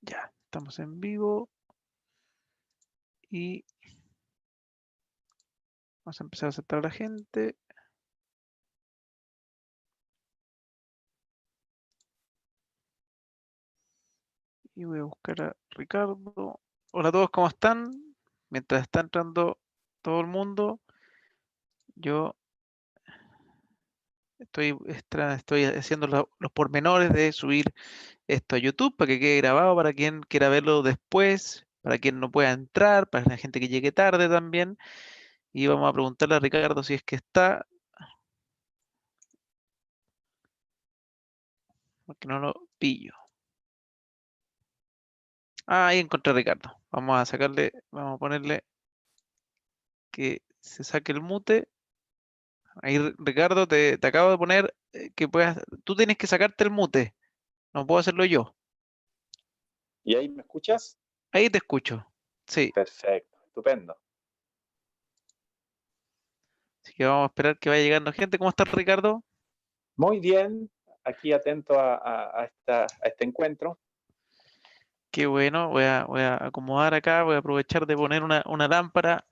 Ya, estamos en vivo y vamos a empezar a aceptar a la gente. Y voy a buscar a Ricardo. Hola a todos, ¿cómo están? Mientras está entrando todo el mundo, yo estoy haciendo los pormenores de subir esto a YouTube para que quede grabado para quien quiera verlo después, para quien no pueda entrar, para la gente que llegue tarde también. Y vamos a preguntarle a Ricardo si es que está, porque no lo pillo. Ah, ahí encontré a Ricardo. Vamos a sacarle, vamos a ponerle que se saque el mute. Ahí, Ricardo, te acabo de poner que puedas, tú tienes que sacarte el mute, no puedo hacerlo yo. ¿Y ahí me escuchas? Ahí te escucho. Sí, Perfecto, estupendo. así que vamos a esperar que vaya llegando gente. ¿Cómo estás, Ricardo? Muy bien, aquí atento a este encuentro. Qué bueno, voy a acomodar acá, voy a aprovechar de poner una lámpara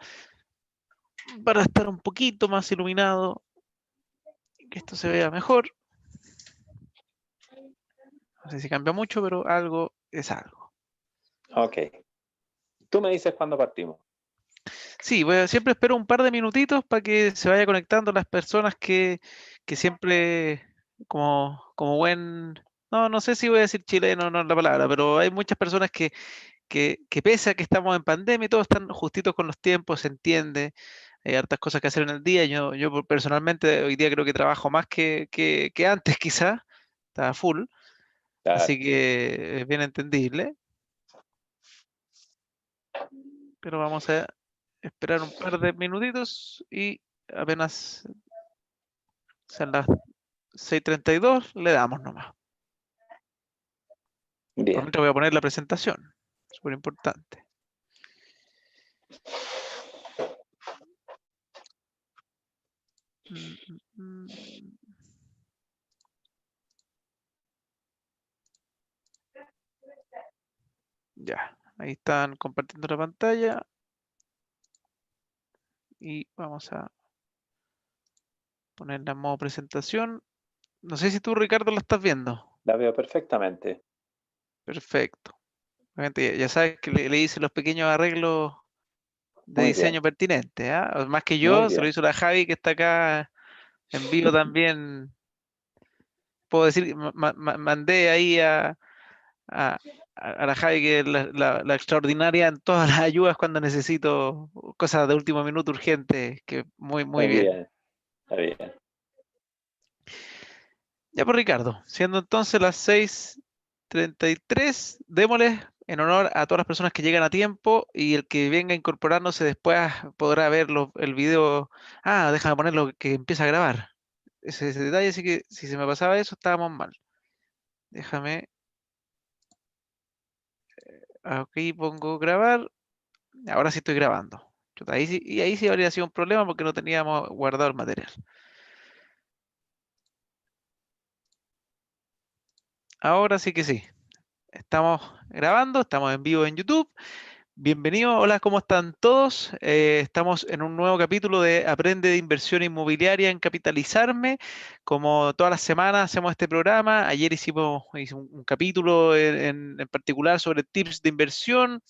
para estar un poquito más iluminado, que esto se vea mejor. No sé si cambia mucho, pero algo es algo. Ok. Tú me dices cuándo partimos. Sí, siempre espero un par de minutitos para que se vaya conectando las personas que siempre, como buen, no sé si voy a decir chileno, no es la palabra, pero hay muchas personas que pese a que estamos en pandemia y todos están justitos con los tiempos, se entiende, hay hartas cosas que hacer en el día. Yo personalmente hoy día creo que trabajo más que antes quizás, está full, Claro. así que es bien entendible, pero vamos a esperar un par de minutitos y apenas sean las 6:32 le damos nomás. Por Bien. mientras voy a poner la presentación, súper importante. Mm, mm, mm. Ya, ahí están compartiendo la pantalla y vamos a ponerla en modo presentación. No sé si tú, Ricardo, la estás viendo. La veo perfectamente. Perfecto. Obviamente ya sabes que le hice los pequeños arreglos de Muy bien, diseño pertinentes, ¿ah? Más que muy yo, se lo bien. hizo la Javi que está acá en vivo también. Puedo decir, mandé ahí a, a la Javi que es la extraordinaria en todas las ayudas cuando necesito cosas de último minuto urgentes, que muy Muy bien. bien, está bien. Ya pues Ricardo, siendo entonces las 6:33, démosle en honor a todas las personas que llegan a tiempo y el que venga incorporándose después podrá ver el video. Ah, déjame ponerlo que empieza a grabar. Ese detalle, así que si se me pasaba eso, estábamos mal. Déjame, aquí pongo grabar. Ahora sí estoy grabando. Chuta, y ahí sí habría sido un problema porque no teníamos guardado el material. Ahora sí que sí. Estamos grabando, estamos en vivo en YouTube. Bienvenidos, hola, ¿cómo están todos? Estamos en un nuevo capítulo de Aprende de Inversión Inmobiliaria en Capitalizarme. Como todas las semanas hacemos este programa. Ayer hice un capítulo en particular sobre tips de inversión.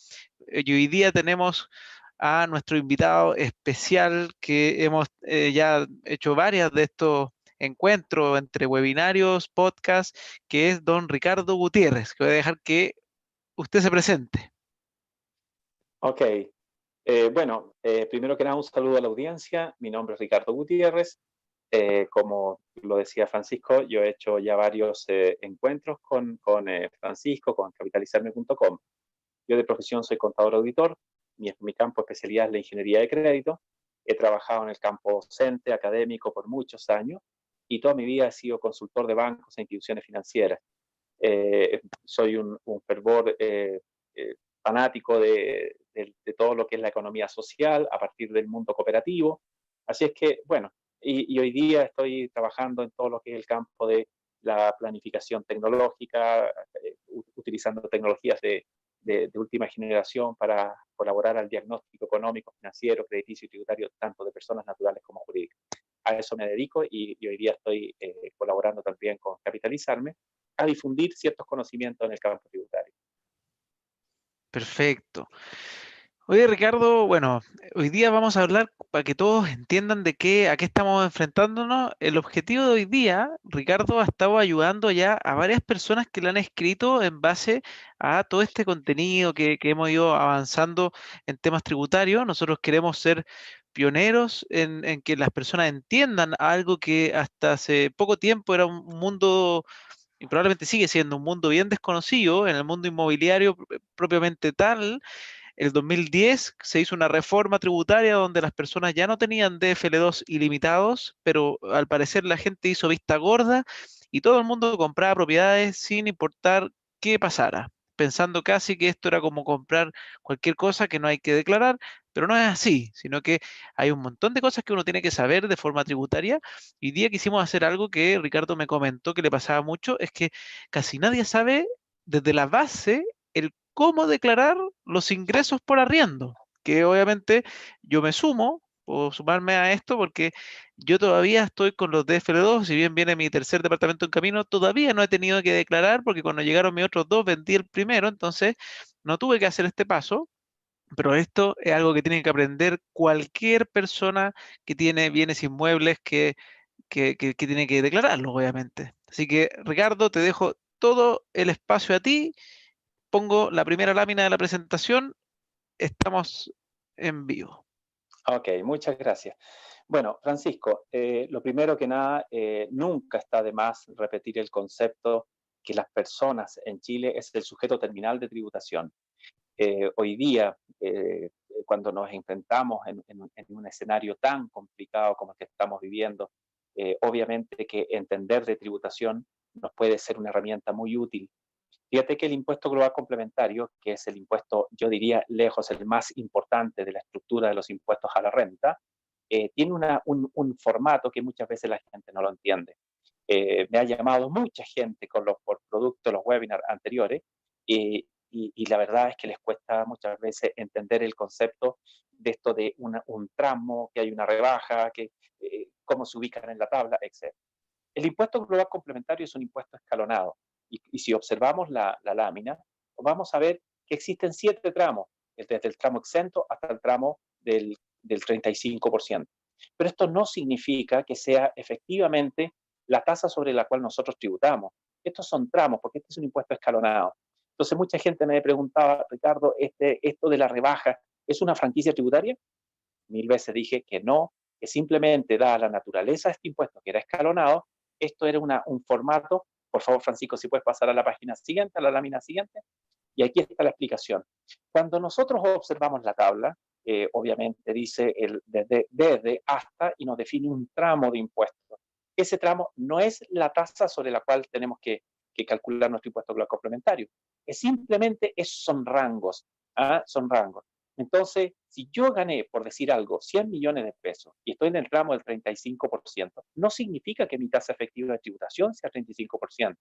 Y hoy día tenemos a nuestro invitado especial que hemos ya hecho varias de estos encuentros entre webinarios, podcasts, que es don Ricardo Gutiérrez, que voy a dejar que usted se presente. Ok. Bueno, primero que nada, un saludo a la audiencia. Mi nombre es Ricardo Gutiérrez. Como lo decía Francisco, yo he hecho ya varios encuentros con Francisco, con capitalizarme.com. Yo de profesión soy contador auditor, mi campo de especialidad es la ingeniería de crédito. He trabajado en el campo docente, académico por muchos años y toda mi vida he sido consultor de bancos e instituciones financieras. Soy un fervor fanático de todo lo que es la economía social a partir del mundo cooperativo. Así es que, bueno, y hoy día estoy trabajando en todo lo que es el campo de la planificación tecnológica, utilizando tecnologías de última generación para colaborar al diagnóstico económico, financiero, crediticio y tributario, tanto de personas naturales como jurídicas. A eso me dedico y hoy día estoy colaborando también con Capitalizarme a difundir ciertos conocimientos en el campo tributario. Perfecto. Oye, Ricardo, bueno, hoy día vamos a hablar para que todos entiendan a qué estamos enfrentándonos. El objetivo de hoy día, Ricardo ha estado ayudando ya a varias personas que le han escrito en base a todo este contenido que hemos ido avanzando en temas tributarios. Nosotros queremos ser pioneros en que las personas entiendan algo que hasta hace poco tiempo era un mundo, y probablemente sigue siendo un mundo bien desconocido, en el mundo inmobiliario propiamente tal. El 2010 se hizo una reforma tributaria donde las personas ya no tenían DFL2 ilimitados, pero al parecer la gente hizo vista gorda y todo el mundo compraba propiedades sin importar qué pasara, pensando casi que esto era como comprar cualquier cosa que no hay que declarar, pero no es así, sino que hay un montón de cosas que uno tiene que saber de forma tributaria. Y hoy día quisimos hacer algo que Ricardo me comentó que le pasaba mucho, es que casi nadie sabe desde la base el cómo declarar los ingresos por arriendo, que obviamente yo me sumo, puedo sumarme a esto porque yo todavía estoy con los DFL2, si bien viene mi tercer departamento en camino, todavía no he tenido que declarar porque cuando llegaron mis otros dos vendí el primero, entonces no tuve que hacer este paso. Pero esto es algo que tiene que aprender cualquier persona que tiene bienes inmuebles que tiene que declararlo, obviamente. Así que, Ricardo, te dejo todo el espacio a ti. Pongo la primera lámina de la presentación. Estamos en vivo. Ok, muchas gracias. Bueno, Francisco, lo primero que nada, nunca está de más repetir el concepto que las personas en Chile es el sujeto terminal de tributación. Hoy día, cuando nos enfrentamos en un escenario tan complicado como el que estamos viviendo, obviamente que entender de tributación nos puede ser una herramienta muy útil. Fíjate que el impuesto global complementario, que es el impuesto, yo diría, lejos el más importante de la estructura de los impuestos a la renta, tiene un formato que muchas veces la gente no lo entiende. Me ha llamado mucha gente por producto de los webinars anteriores y la verdad es que les cuesta muchas veces entender el concepto de esto de un tramo, que hay una rebaja, cómo se ubican en la tabla, etc. El impuesto global complementario es un impuesto escalonado. Y si observamos la lámina, vamos a ver que existen 7 tramos, desde el tramo exento hasta el tramo del 35%. Pero esto no significa que sea efectivamente la tasa sobre la cual nosotros tributamos. Estos son tramos, porque este es un impuesto escalonado. Entonces, mucha gente me preguntaba, Ricardo, esto de la rebaja, ¿es una franquicia tributaria? 1000 veces dije que no, que simplemente dada la naturaleza de este impuesto, que era escalonado, esto era un formato. Por favor, Francisco, si puedes pasar a la página siguiente, a la lámina siguiente. Y aquí está la explicación. Cuando nosotros observamos la tabla, obviamente dice desde hasta y nos define un tramo de impuestos. Ese tramo no es la tasa sobre la cual tenemos que calcular nuestro impuesto global complementario. Son rangos. Son rangos. Entonces, si yo gané, por decir algo, 100 millones de pesos y estoy en el tramo del 35%, no significa que mi tasa efectiva de tributación sea 35%.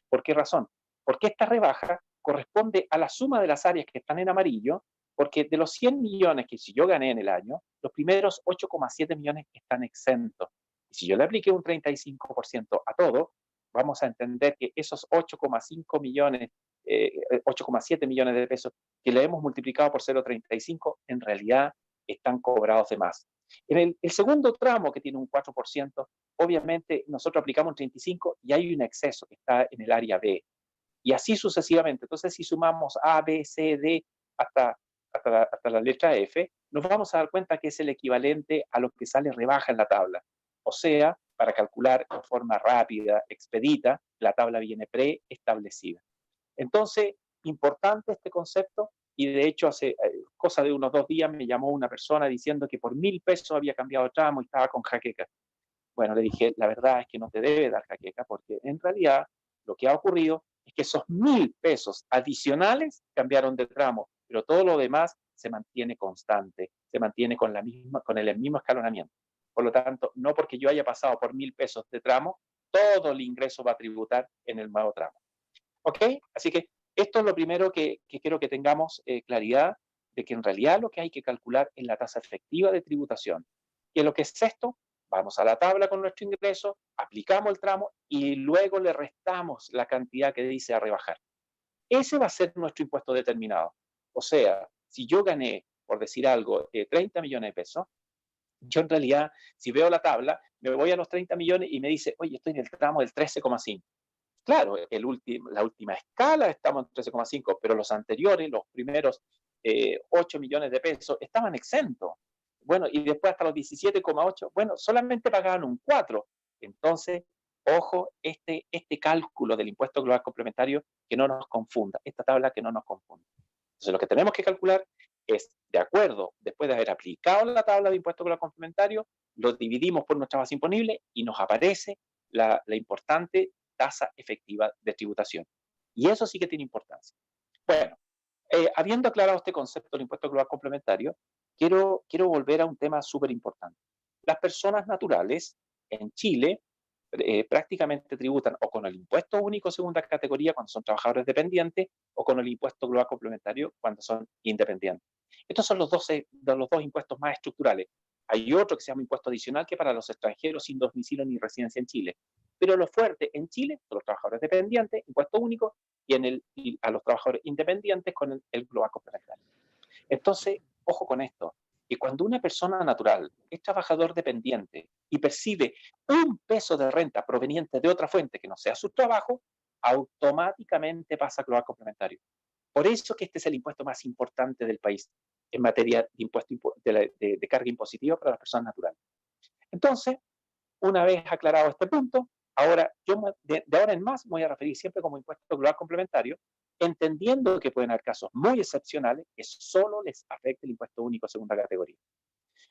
¿Por qué razón? Porque esta rebaja corresponde a la suma de las áreas que están en amarillo, porque de los 100 millones que si yo gané en el año, los primeros 8,7 millones están exentos. Y si yo le apliqué un 35% a todo, vamos a entender que esos 8,5 millones, 8,7 millones de pesos que le hemos multiplicado por 0,35, en realidad están cobrados de más. En el segundo tramo, que tiene un 4%, obviamente nosotros aplicamos un 35 y hay un exceso que está en el área B. Y así sucesivamente. Entonces, si sumamos A, B, C, D hasta la letra F, nos vamos a dar cuenta que es el equivalente a lo que sale rebaja en la tabla. O sea, para calcular de forma rápida, expedita, la tabla viene preestablecida. Entonces, importante este concepto, y de hecho hace cosa de unos 2 días me llamó una persona diciendo que por 1000 pesos había cambiado tramo y estaba con jaqueca. Bueno, le dije, la verdad es que no te debe dar jaqueca, porque en realidad lo que ha ocurrido es que esos 1000 pesos adicionales cambiaron de tramo, pero todo lo demás se mantiene constante, se mantiene con el mismo escalonamiento. Por lo tanto, no porque yo haya pasado por 1000 pesos de tramo, todo el ingreso va a tributar en el nuevo tramo. ¿Ok? Así que Esto es lo primero que quiero que tengamos claridad de que en realidad lo que hay que calcular es la tasa efectiva de tributación. ¿Qué es lo que es esto? Vamos a la tabla con nuestro ingreso, aplicamos el tramo y luego le restamos la cantidad que dice a rebajar. Ese va a ser nuestro impuesto determinado. O sea, si yo gané, por decir algo, 30 millones de pesos, yo en realidad, si veo la tabla, me voy a los 30 millones y me dice, oye, estoy en el tramo del 13,5. Claro, la última escala estamos en 13,5, pero los anteriores, los primeros 8 millones de pesos, estaban exentos. Bueno, y después hasta los 17,8, bueno, solamente pagaban un 4. Entonces, ojo, este cálculo del impuesto global complementario que no nos confunda, esta tabla que no nos confunda. Entonces, lo que tenemos que calcular es, de acuerdo, después de haber aplicado la tabla de impuesto global complementario, lo dividimos por nuestra base imponible y nos aparece la importante tasa efectiva de tributación. Y eso sí que tiene importancia. Bueno, habiendo aclarado este concepto del impuesto global complementario, quiero volver a un tema súper importante. Las personas naturales en Chile prácticamente tributan o con el impuesto único segunda categoría cuando son trabajadores dependientes o con el impuesto global complementario cuando son independientes. Estos son los dos impuestos más estructurales. Hay otro que se llama impuesto adicional que para los extranjeros sin domicilio ni residencia en Chile. Pero lo fuerte en Chile son los trabajadores dependientes, impuesto único, y a los trabajadores independientes con el global complementario. Entonces, ojo con esto, que cuando una persona natural es trabajador dependiente y percibe un peso de renta proveniente de otra fuente que no sea su trabajo, automáticamente pasa a global complementario. Por eso que este es el impuesto más importante del país en materia de, de carga impositiva para las personas naturales. Entonces, una vez aclarado este punto, ahora yo de ahora en más me voy a referir siempre como impuesto global complementario, entendiendo que pueden haber casos muy excepcionales que solo les afecte el impuesto único segunda categoría.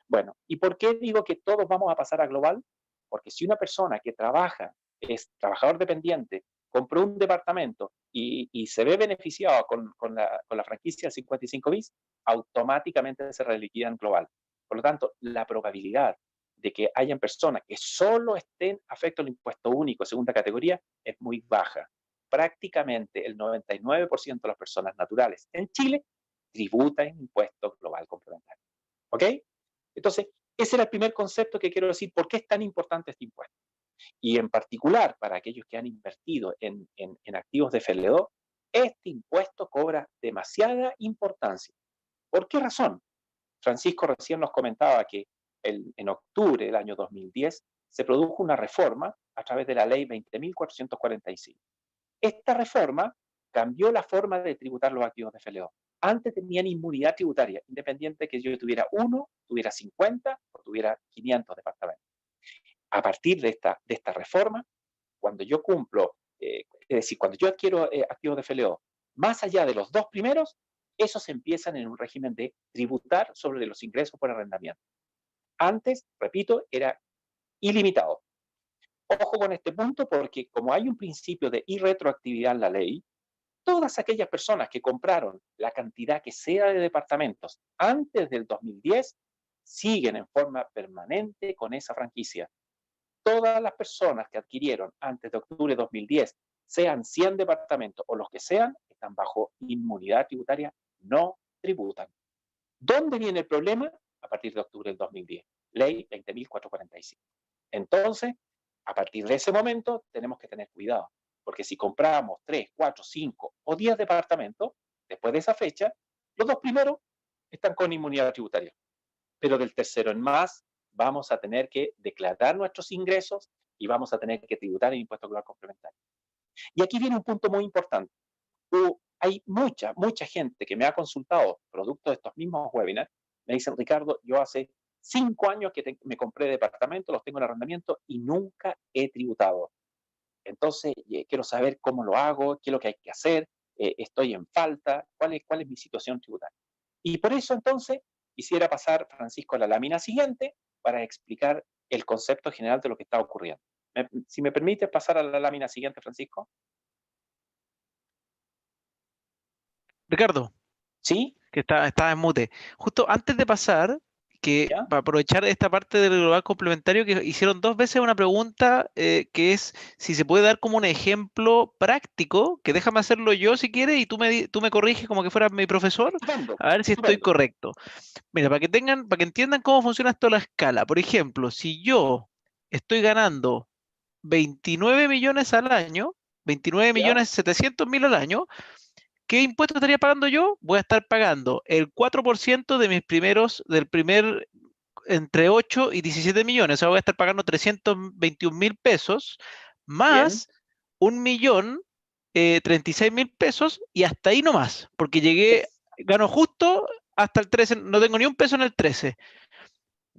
Bueno, ¿y por qué digo que todos vamos a pasar a global? Porque si una persona que trabaja, es trabajador dependiente, compró un departamento y se ve beneficiado con la franquicia 55 bis, automáticamente se reliquida en global. Por lo tanto, la probabilidad de que hayan personas que solo estén afectos al impuesto único segunda categoría es muy baja. Prácticamente el 99% de las personas naturales en Chile tributan impuesto global complementario. ¿Ok? Entonces, ese era el primer concepto que quiero decir, ¿por qué es tan importante este impuesto? Y en particular, para aquellos que han invertido en activos de FLO, este impuesto cobra demasiada importancia. ¿Por qué razón? Francisco recién nos comentaba que en octubre del año 2010 se produjo una reforma a través de la ley 20.445. Esta reforma cambió la forma de tributar los activos de FLO. Antes tenían inmunidad tributaria, independiente que yo tuviera 1, tuviera 50 o tuviera 500 departamentos. A partir de esta reforma, cuando yo cumplo, es decir, cuando yo adquiero activos de FLO, más allá de los dos primeros, esos empiezan en un régimen de tributar sobre los ingresos por arrendamiento. Antes, repito, era ilimitado. Ojo con este punto porque como hay un principio de irretroactividad en la ley, todas aquellas personas que compraron la cantidad que sea de departamentos antes del 2010 siguen en forma permanente con esa franquicia. Todas las personas que adquirieron antes de octubre de 2010, sean 100 departamentos o los que sean, están bajo inmunidad tributaria, no tributan. ¿Dónde viene el problema? A partir de octubre del 2010. Ley 20.445. Entonces, a partir de ese momento, tenemos que tener cuidado. Porque si compramos 3, 4, 5 o 10 departamentos, después de esa fecha, los dos primeros están con inmunidad tributaria. Pero del tercero en más, vamos a tener que declarar nuestros ingresos y vamos a tener que tributar el impuesto global complementario. Y aquí viene un punto muy importante. Hay mucha gente que me ha consultado producto de estos mismos webinars, me dicen, Ricardo, yo hace 5 años que me compré departamentos, los tengo en arrendamiento y nunca he tributado. Entonces, quiero saber cómo lo hago, qué es lo que hay que hacer, estoy en falta, cuál es mi situación tributaria. Y por eso, entonces, quisiera pasar, Francisco, a la lámina siguiente para explicar el concepto general de lo que está ocurriendo. Si me permite pasar a la lámina siguiente, Francisco. Ricardo, ¿Sí? que estaba en mute. Justo antes de pasar, que ¿Ya? para aprovechar esta parte del global complementario, que hicieron 2 veces una pregunta que es si se puede dar como un ejemplo práctico, que déjame hacerlo yo si quieres y tú me corriges como que fueras mi profesor, Estupendo, a ver si estoy estupendo. correcto. Mira, para que entiendan cómo funciona esto a la escala. Por ejemplo, si yo estoy ganando 29 millones al año, 29 ¿Ya? millones 700 mil al año, ¿qué impuesto estaría pagando yo? Voy a estar pagando el 4% de mis del primer entre 8 y 17 millones. O sea, voy a estar pagando 321.000 pesos Bien. más 1.000.000, 36.000 pesos y hasta ahí nomás, porque Es gano justo hasta el 13, no tengo ni un peso en el 13.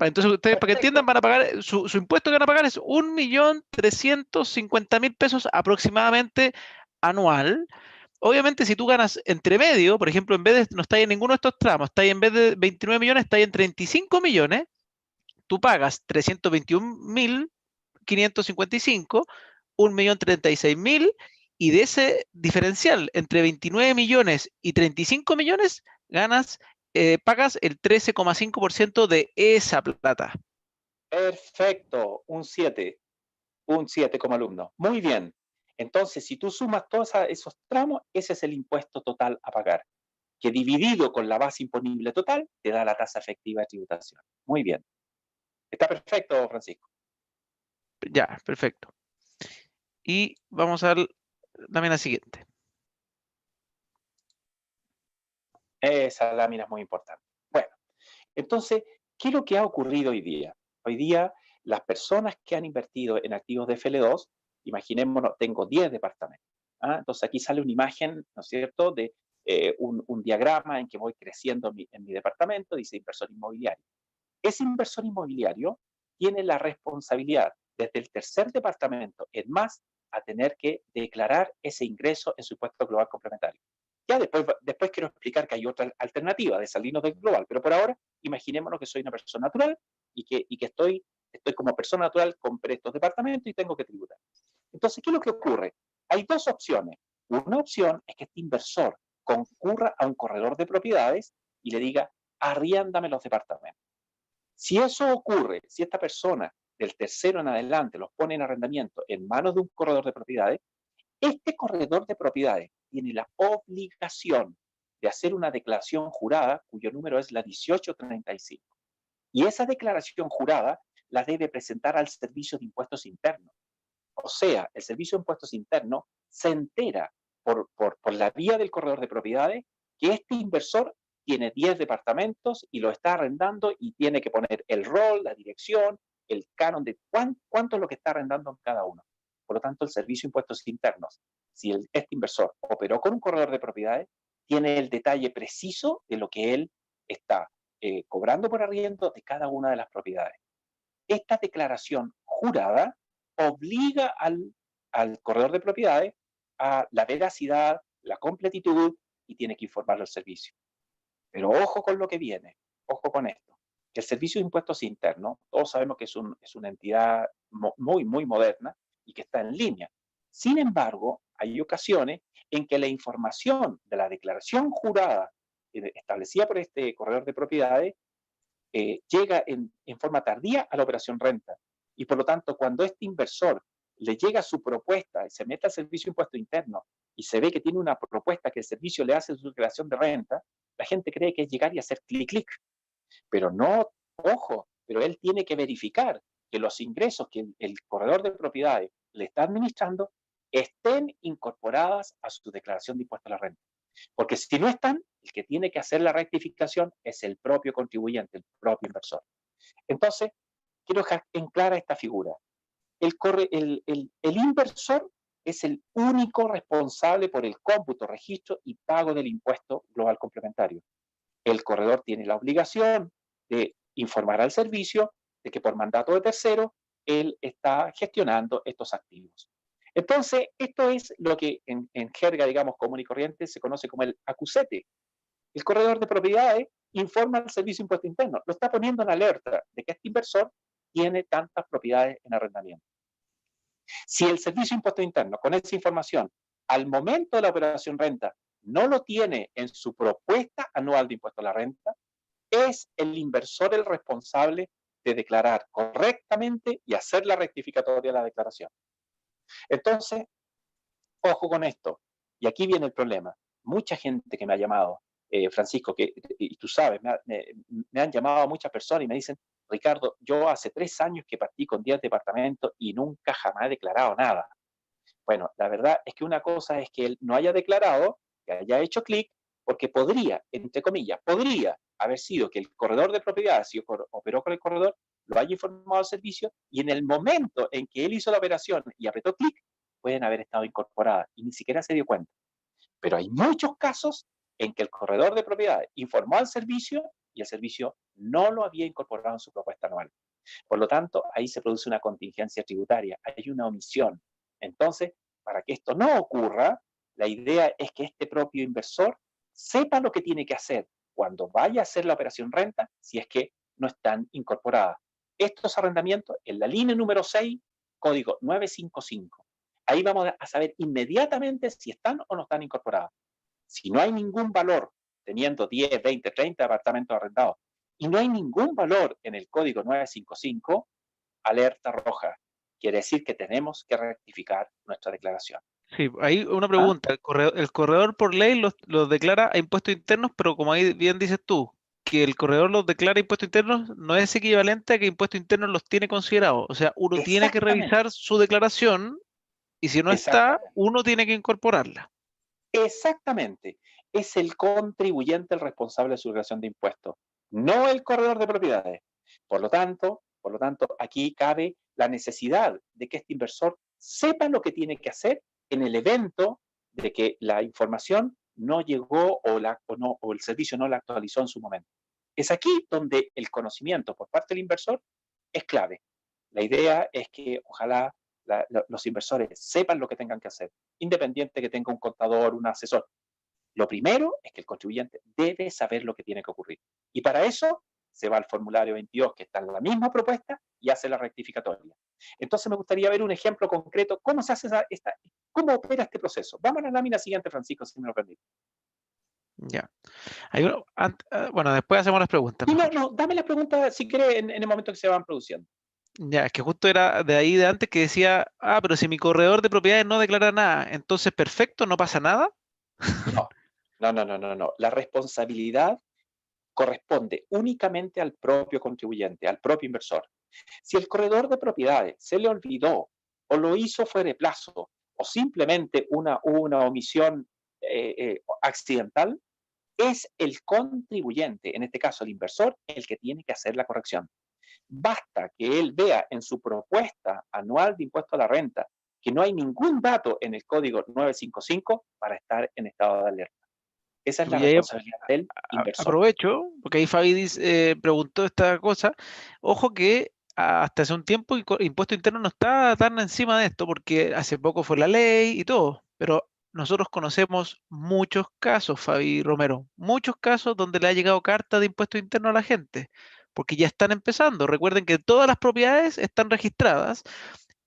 Entonces, ustedes, para que entiendan, perfecto. van a pagar, su impuesto que van a pagar es 1.350.000 pesos aproximadamente anual. Obviamente, si tú ganas entre medio, por ejemplo, en vez de no estáis en ninguno de estos tramos, estáis en vez de 29 millones, estáis en 35 millones, tú pagas 321.555, 1.036.000, y de ese diferencial entre 29 millones y 35 millones, pagas el 13,5% de esa plata. Perfecto. Un 7 como alumno. Muy bien. Entonces, si tú sumas todos esos tramos, ese es el impuesto total a pagar, que dividido con la base imponible total, te da la tasa efectiva de tributación. Muy bien. Está perfecto, Francisco. Ya, perfecto. Y vamos a la lámina siguiente. Esa lámina es muy importante. Bueno, entonces, ¿qué es lo que ha ocurrido hoy día? Hoy día, las personas que han invertido en activos de FL2, imaginémonos, tengo 10 departamentos. ¿Ah? Entonces, aquí sale una imagen, ¿no es cierto?, de un diagrama en que voy creciendo en mi departamento, dice inversor inmobiliario. Ese inversor inmobiliario tiene la responsabilidad, desde el tercer departamento en más, a tener que declarar ese ingreso en su impuesto global complementario. Ya después quiero explicar que hay otra alternativa de salirnos del global, pero por ahora imaginémonos que soy una persona natural y que estoy como persona natural, compré estos departamentos y tengo que tributar. Entonces, ¿qué es lo que ocurre? Hay dos opciones. Una opción es que este inversor concurra a un corredor de propiedades y le diga, arriéndame los departamentos. Si eso ocurre, si esta persona del tercero en adelante los pone en arrendamiento en manos de un corredor de propiedades, este corredor de propiedades tiene la obligación de hacer una declaración jurada cuyo número es la 1835. Y esa declaración jurada la debe presentar al Servicio de Impuestos Internos. O sea, el Servicio de Impuestos Internos se entera por la vía del corredor de propiedades que este inversor tiene 10 departamentos y lo está arrendando y tiene que poner el rol, la dirección, el canon de cuánto es lo que está arrendando en cada uno. Por lo tanto, el Servicio de Impuestos Internos, si este inversor operó con un corredor de propiedades, tiene el detalle preciso de lo que él está cobrando por arriendo de cada una de las propiedades. Esta declaración jurada obliga al corredor de propiedades a la veracidad, la completitud y tiene que informarlo al servicio. Pero ojo con lo que viene, ojo con esto, que el Servicio de Impuestos Internos, todos sabemos que es una entidad muy, muy moderna y que está en línea. Sin embargo, hay ocasiones en que la información de la declaración jurada establecida por este corredor de propiedades llega en forma tardía a la operación renta. Y por lo tanto, cuando este inversor le llega su propuesta y se mete al servicio de impuesto interno y se ve que tiene una propuesta que el servicio le hace en su declaración de renta, la gente cree que es llegar y hacer clic, clic. Pero no, ojo, pero él tiene que verificar que los ingresos que el corredor de propiedades le está administrando estén incorporadas a su declaración de impuesto a la renta. Porque si no están, el que tiene que hacer la rectificación es el propio contribuyente, el propio inversor. Entonces, quiero dejar en clara esta figura. El inversor es el único responsable por el cómputo, registro y pago del impuesto global complementario. El corredor tiene la obligación de informar al servicio de que por mandato de tercero él está gestionando estos activos. Entonces, esto es lo que en jerga, digamos, común y corriente se conoce como el acusete. El corredor de propiedades informa al Servicio de Impuesto Interno, lo está poniendo en alerta de que este inversor tiene tantas propiedades en arrendamiento. Si el Servicio de Impuesto Interno, con esa información, al momento de la operación renta, no lo tiene en su propuesta anual de impuesto a la renta, es el inversor el responsable de declarar correctamente y hacer la rectificatoria de la declaración. Entonces, ojo con esto. Y aquí viene el problema. Mucha gente que me ha llamado, Francisco, y tú sabes, me han llamado muchas personas y me dicen, Ricardo, yo hace 3 años que partí con 10 departamentos y nunca jamás he declarado nada. Bueno, la verdad es que una cosa es que él no haya declarado, que haya hecho clic, porque podría, entre comillas, podría haber sido que el corredor de propiedades, si operó con el corredor, lo haya informado al servicio y en el momento en que él hizo la operación y apretó clic, pueden haber estado incorporadas y ni siquiera se dio cuenta. Pero hay muchos casos en que el corredor de propiedades informó al servicio y el servicio no lo había incorporado en su propuesta anual. Por lo tanto, ahí se produce una contingencia tributaria, hay una omisión. Entonces, para que esto no ocurra, la idea es que este propio inversor sepa lo que tiene que hacer cuando vaya a hacer la operación renta, si es que no están incorporadas. Estos arrendamientos, en la línea número 6, código 955. Ahí vamos a saber inmediatamente si están o no están incorporadas. Si no hay ningún valor, teniendo 10, 20, 30 apartamentos arrendados, y no hay ningún valor en el código 955, alerta roja. Quiere decir que tenemos que rectificar nuestra declaración. Sí, hay una ¿Ah? pregunta. El corredor por ley los declara a impuestos internos, pero como ahí bien dices tú, que el corredor los declara a impuestos internos no es equivalente a que impuestos internos los tiene considerados. O sea, uno tiene que Exactamente, revisar su declaración y si no está, exactamente, uno tiene que incorporarla. exactamente. Es el contribuyente el responsable de su declaración de impuestos, no el corredor de propiedades. Por lo tanto, aquí cabe la necesidad de que este inversor sepa lo que tiene que hacer en el evento de que la información no llegó o el servicio no la actualizó en su momento. Es aquí donde el conocimiento por parte del inversor es clave. La idea es que ojalá los inversores sepan lo que tengan que hacer, independiente que tenga un contador, un asesor. Lo primero es que el contribuyente debe saber lo que tiene que ocurrir. Y para eso se va al formulario 22, que está en la misma propuesta, y hace la rectificatoria. Entonces me gustaría ver un ejemplo concreto, cómo se hace cómo opera este proceso. Vamos a la lámina siguiente, Francisco, si me lo permite. Ya. Bueno, después hacemos las preguntas Y no, mejor. no, dame las preguntas si quieres en el momento que se van produciendo. Ya, es que justo era de ahí de antes que decía, pero si mi corredor de propiedades no declara nada, entonces perfecto, no pasa nada. No, no, no, no, no, no. La responsabilidad corresponde únicamente al propio contribuyente, al propio inversor. Si el corredor de propiedades se le olvidó o lo hizo fuera de plazo o simplemente una omisión accidental, es el contribuyente, en este caso el inversor, el que tiene que hacer la corrección. Basta que él vea en su propuesta anual de impuesto a la renta que no hay ningún dato en el código 955 para estar en estado de alerta. Esa es la Y ahí responsabilidad del inversor. aprovecho, porque ahí Fabi preguntó esta cosa. Ojo que hasta hace un tiempo Impuesto Interno no está tan encima de esto, porque hace poco fue la ley y todo, pero nosotros conocemos muchos casos, Fabi Romero, muchos casos donde le ha llegado carta de Impuesto Interno a la gente, porque ya están empezando. Recuerden que todas las propiedades están registradas.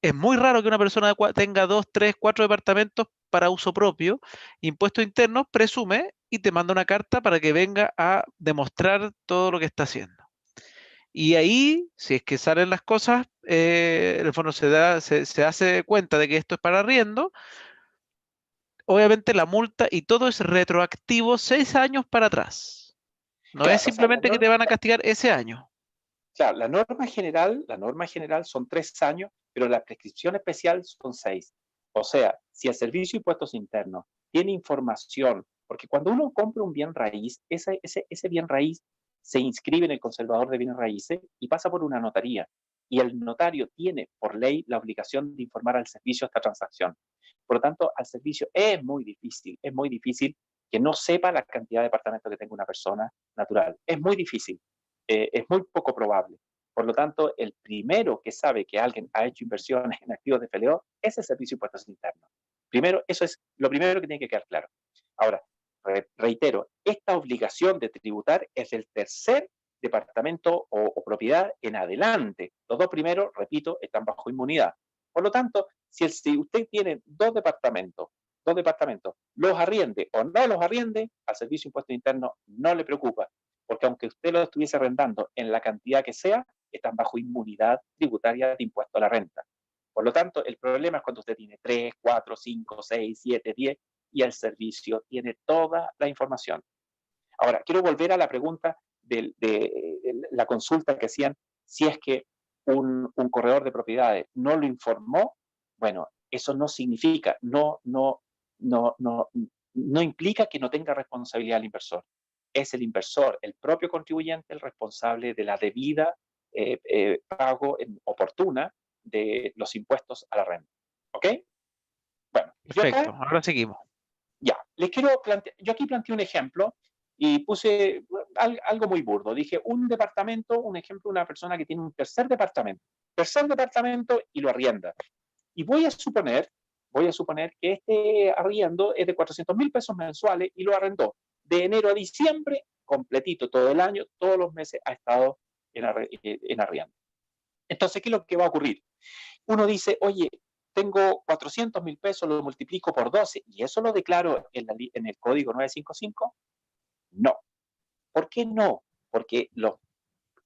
Es muy raro que una persona tenga 2, 3, 4 departamentos para uso propio. Impuestos Internos presume y te manda una carta para que venga a demostrar todo lo que está haciendo. Y ahí, si es que salen las cosas, el fondo se hace cuenta de que esto es para arriendo. Obviamente la multa y todo es retroactivo 6 años para atrás. No es Claro, o sea, simplemente que te van a castigar ese año. claro, la norma general son 3 años, pero la prescripción especial son 6. O sea, si el Servicio de Impuestos Internos tiene información, porque cuando uno compra un bien raíz, ese bien raíz se inscribe en el conservador de bienes raíces y pasa por una notaría. Y el notario tiene por ley la obligación de informar al servicio esta transacción. Por lo tanto, al servicio es muy difícil que no sepa la cantidad de departamentos que tenga una persona natural. Es muy difícil, es muy poco probable. Por lo tanto, el primero que sabe que alguien ha hecho inversiones en activos de FLO es el Servicio de Impuestos Internos. Primero, eso es lo primero que tiene que quedar claro. Ahora, reitero, esta obligación de tributar es del tercer departamento o propiedad en adelante. Los dos primeros, repito, están bajo inmunidad. Por lo tanto, si usted tiene dos departamentos, los arriende o no los arriende, al Servicio de Impuestos Internos no le preocupa. porque aunque usted lo estuviese arrendando en la cantidad que sea, están bajo inmunidad tributaria de impuesto a la renta. Por lo tanto, el problema es cuando usted tiene 3, 4, 5, 6, 7, 10 y el servicio tiene toda la información. Ahora, quiero volver a la pregunta de la consulta que hacían, si es que un corredor de propiedades no lo informó. Bueno, eso no significa, no implica que no tenga responsabilidad el inversor. Es el inversor, el propio contribuyente, el responsable de la debida pago oportuna de los impuestos a la renta. ¿Ok? Bueno, yo Perfecto, acá ahora seguimos. ya, les quiero plantear, yo aquí planteé un ejemplo y puse algo muy burdo. Dije, un departamento, un ejemplo, una persona que tiene un tercer departamento y lo arrienda. Y voy a suponer que este arriendo es de 400.000 pesos mensuales y lo arrendó de enero a diciembre, completito todo el año, todos los meses ha estado en arriendo. Entonces, ¿qué es lo que va a ocurrir? Uno dice, oye, tengo 400.000 pesos, lo multiplico por 12 y eso lo declaro en el código 955. No. ¿Por qué no? Porque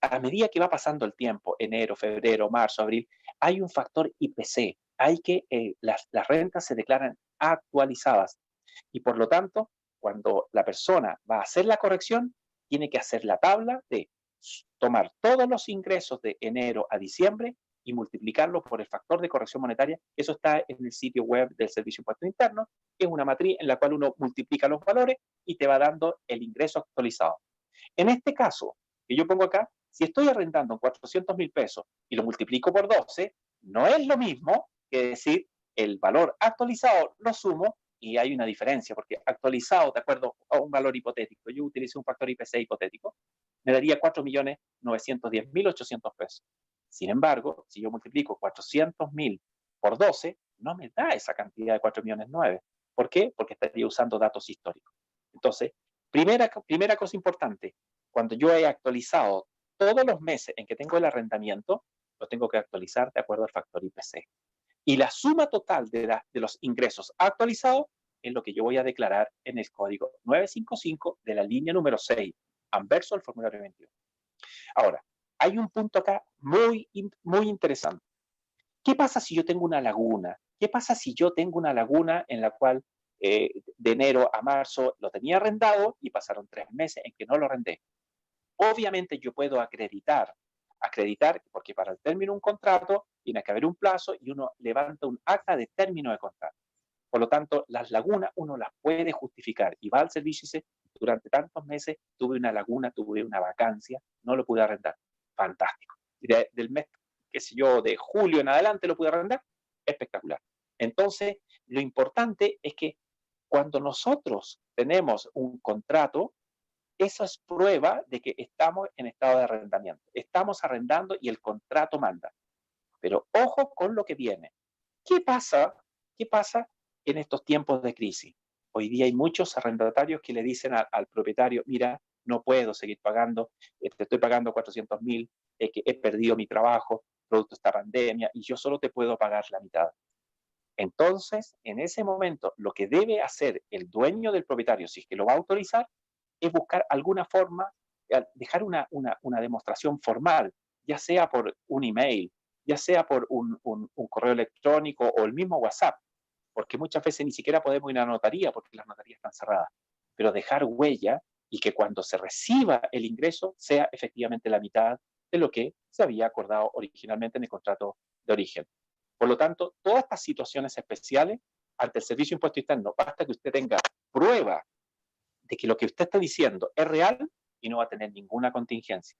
a medida que va pasando el tiempo, enero, febrero, marzo, abril, hay un factor IPC. Hay que las rentas se declaran actualizadas y por lo tanto, cuando la persona va a hacer la corrección, tiene que hacer la tabla de tomar todos los ingresos de enero a diciembre y multiplicarlo por el factor de corrección monetaria. Eso está en el sitio web del Servicio de Impuestos Internos, que es una matriz en la cual uno multiplica los valores y te va dando el ingreso actualizado. En este caso, que yo pongo acá, si estoy arrendando en 400.000 pesos y lo multiplico por 12, no es lo mismo que decir el valor actualizado lo sumo y hay una diferencia, porque actualizado, de acuerdo a un valor hipotético, yo utilicé un factor IPC hipotético, me daría 4.910.800 pesos. Sin embargo, si yo multiplico 400.000 por 12, no me da esa cantidad de 4.900.000. ¿Por qué? Porque estaría usando datos históricos. Entonces, primera cosa importante, cuando yo he actualizado todos los meses en que tengo el arrendamiento, lo tengo que actualizar de acuerdo al factor IPC. Y la suma total de los ingresos actualizados es lo que yo voy a declarar en el código 955 de la línea número 6, anverso al formulario 21. Ahora, hay un punto acá muy interesante. ¿Qué pasa si yo tengo una laguna? ¿Qué pasa si yo tengo una laguna en la cual de enero a marzo lo tenía arrendado y pasaron 3 meses en que no lo arrendé? Obviamente yo puedo acreditar, porque para el término de un contrato tiene que haber un plazo y uno levanta un acta de término de contrato. Por lo tanto, las lagunas uno las puede justificar y va al servicio y dice, durante tantos meses tuve una laguna, tuve una vacancia, no lo pude arrendar. Fantástico. Del mes, qué sé yo, de julio en adelante lo pude arrendar, espectacular. Entonces, lo importante es que cuando nosotros tenemos un contrato, eso es prueba de que estamos en estado de arrendamiento. Estamos arrendando y el contrato manda. Pero ojo con lo que viene. ¿Qué pasa? ¿Qué pasa en estos tiempos de crisis? Hoy día hay muchos arrendatarios que le dicen al propietario, mira, no puedo seguir pagando, te estoy pagando 400.000, que he perdido mi trabajo, producto de esta pandemia, y yo solo te puedo pagar la mitad. Entonces, en ese momento, lo que debe hacer el dueño del propietario, si es que lo va a autorizar, es buscar alguna forma, dejar una demostración formal, ya sea por un email, ya sea por un correo electrónico o el mismo WhatsApp, porque muchas veces ni siquiera podemos ir a la notaría porque las notarías están cerradas, pero dejar huella y que cuando se reciba el ingreso sea efectivamente la mitad de lo que se había acordado originalmente en el contrato de origen. Por lo tanto, todas estas situaciones especiales ante el Servicio de Impuesto Interno, basta que usted tenga prueba de que lo que usted está diciendo es real y no va a tener ninguna contingencia.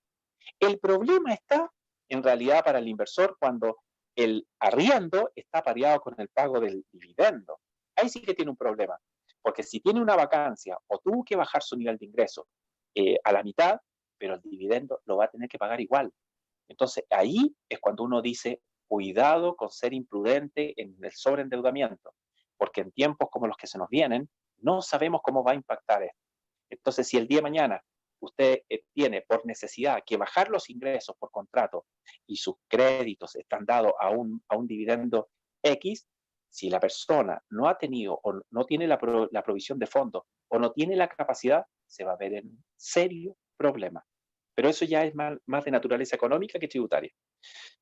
El problema está en realidad para el inversor cuando el arriendo está pareado con el pago del dividendo. Ahí sí que tiene un problema, porque si tiene una vacancia o tuvo que bajar su nivel de ingreso a la mitad, pero el dividendo lo va a tener que pagar igual. Entonces ahí es cuando uno dice, cuidado con ser imprudente en el sobreendeudamiento, porque en tiempos como los que se nos vienen, no sabemos cómo va a impactar esto. Entonces, si el día de mañana usted tiene por necesidad que bajar los ingresos por contrato y sus créditos están dados a un dividendo X, si la persona no ha tenido o no tiene la provisión de fondos o no tiene la capacidad, se va a ver en serio problema. Pero eso ya es más de naturaleza económica que tributaria.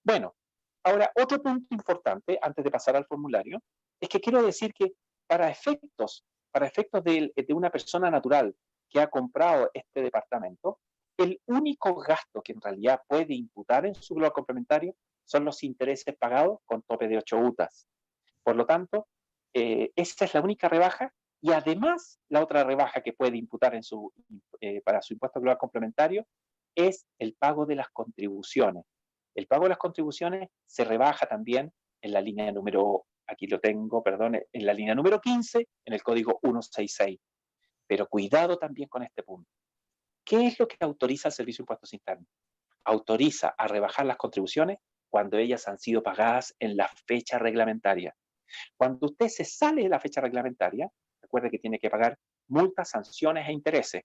Bueno, ahora otro punto importante, antes de pasar al formulario, es que quiero decir que para efectos de una persona natural que ha comprado este departamento, el único gasto que en realidad puede imputar en su global complementario son los intereses pagados con tope de 8 UTAs. Por lo tanto, esta es la única rebaja, y además la otra rebaja que puede imputar para su impuesto global complementario es el pago de las contribuciones. El pago de las contribuciones se rebaja también en la línea número, aquí lo tengo, perdón, en la línea número 15, en el código 166. Pero cuidado también con este punto. ¿Qué es lo que autoriza el Servicio de Impuestos Internos? Autoriza a rebajar las contribuciones cuando ellas han sido pagadas en la fecha reglamentaria. Cuando usted se sale de la fecha reglamentaria, recuerde que tiene que pagar multas, sanciones e intereses.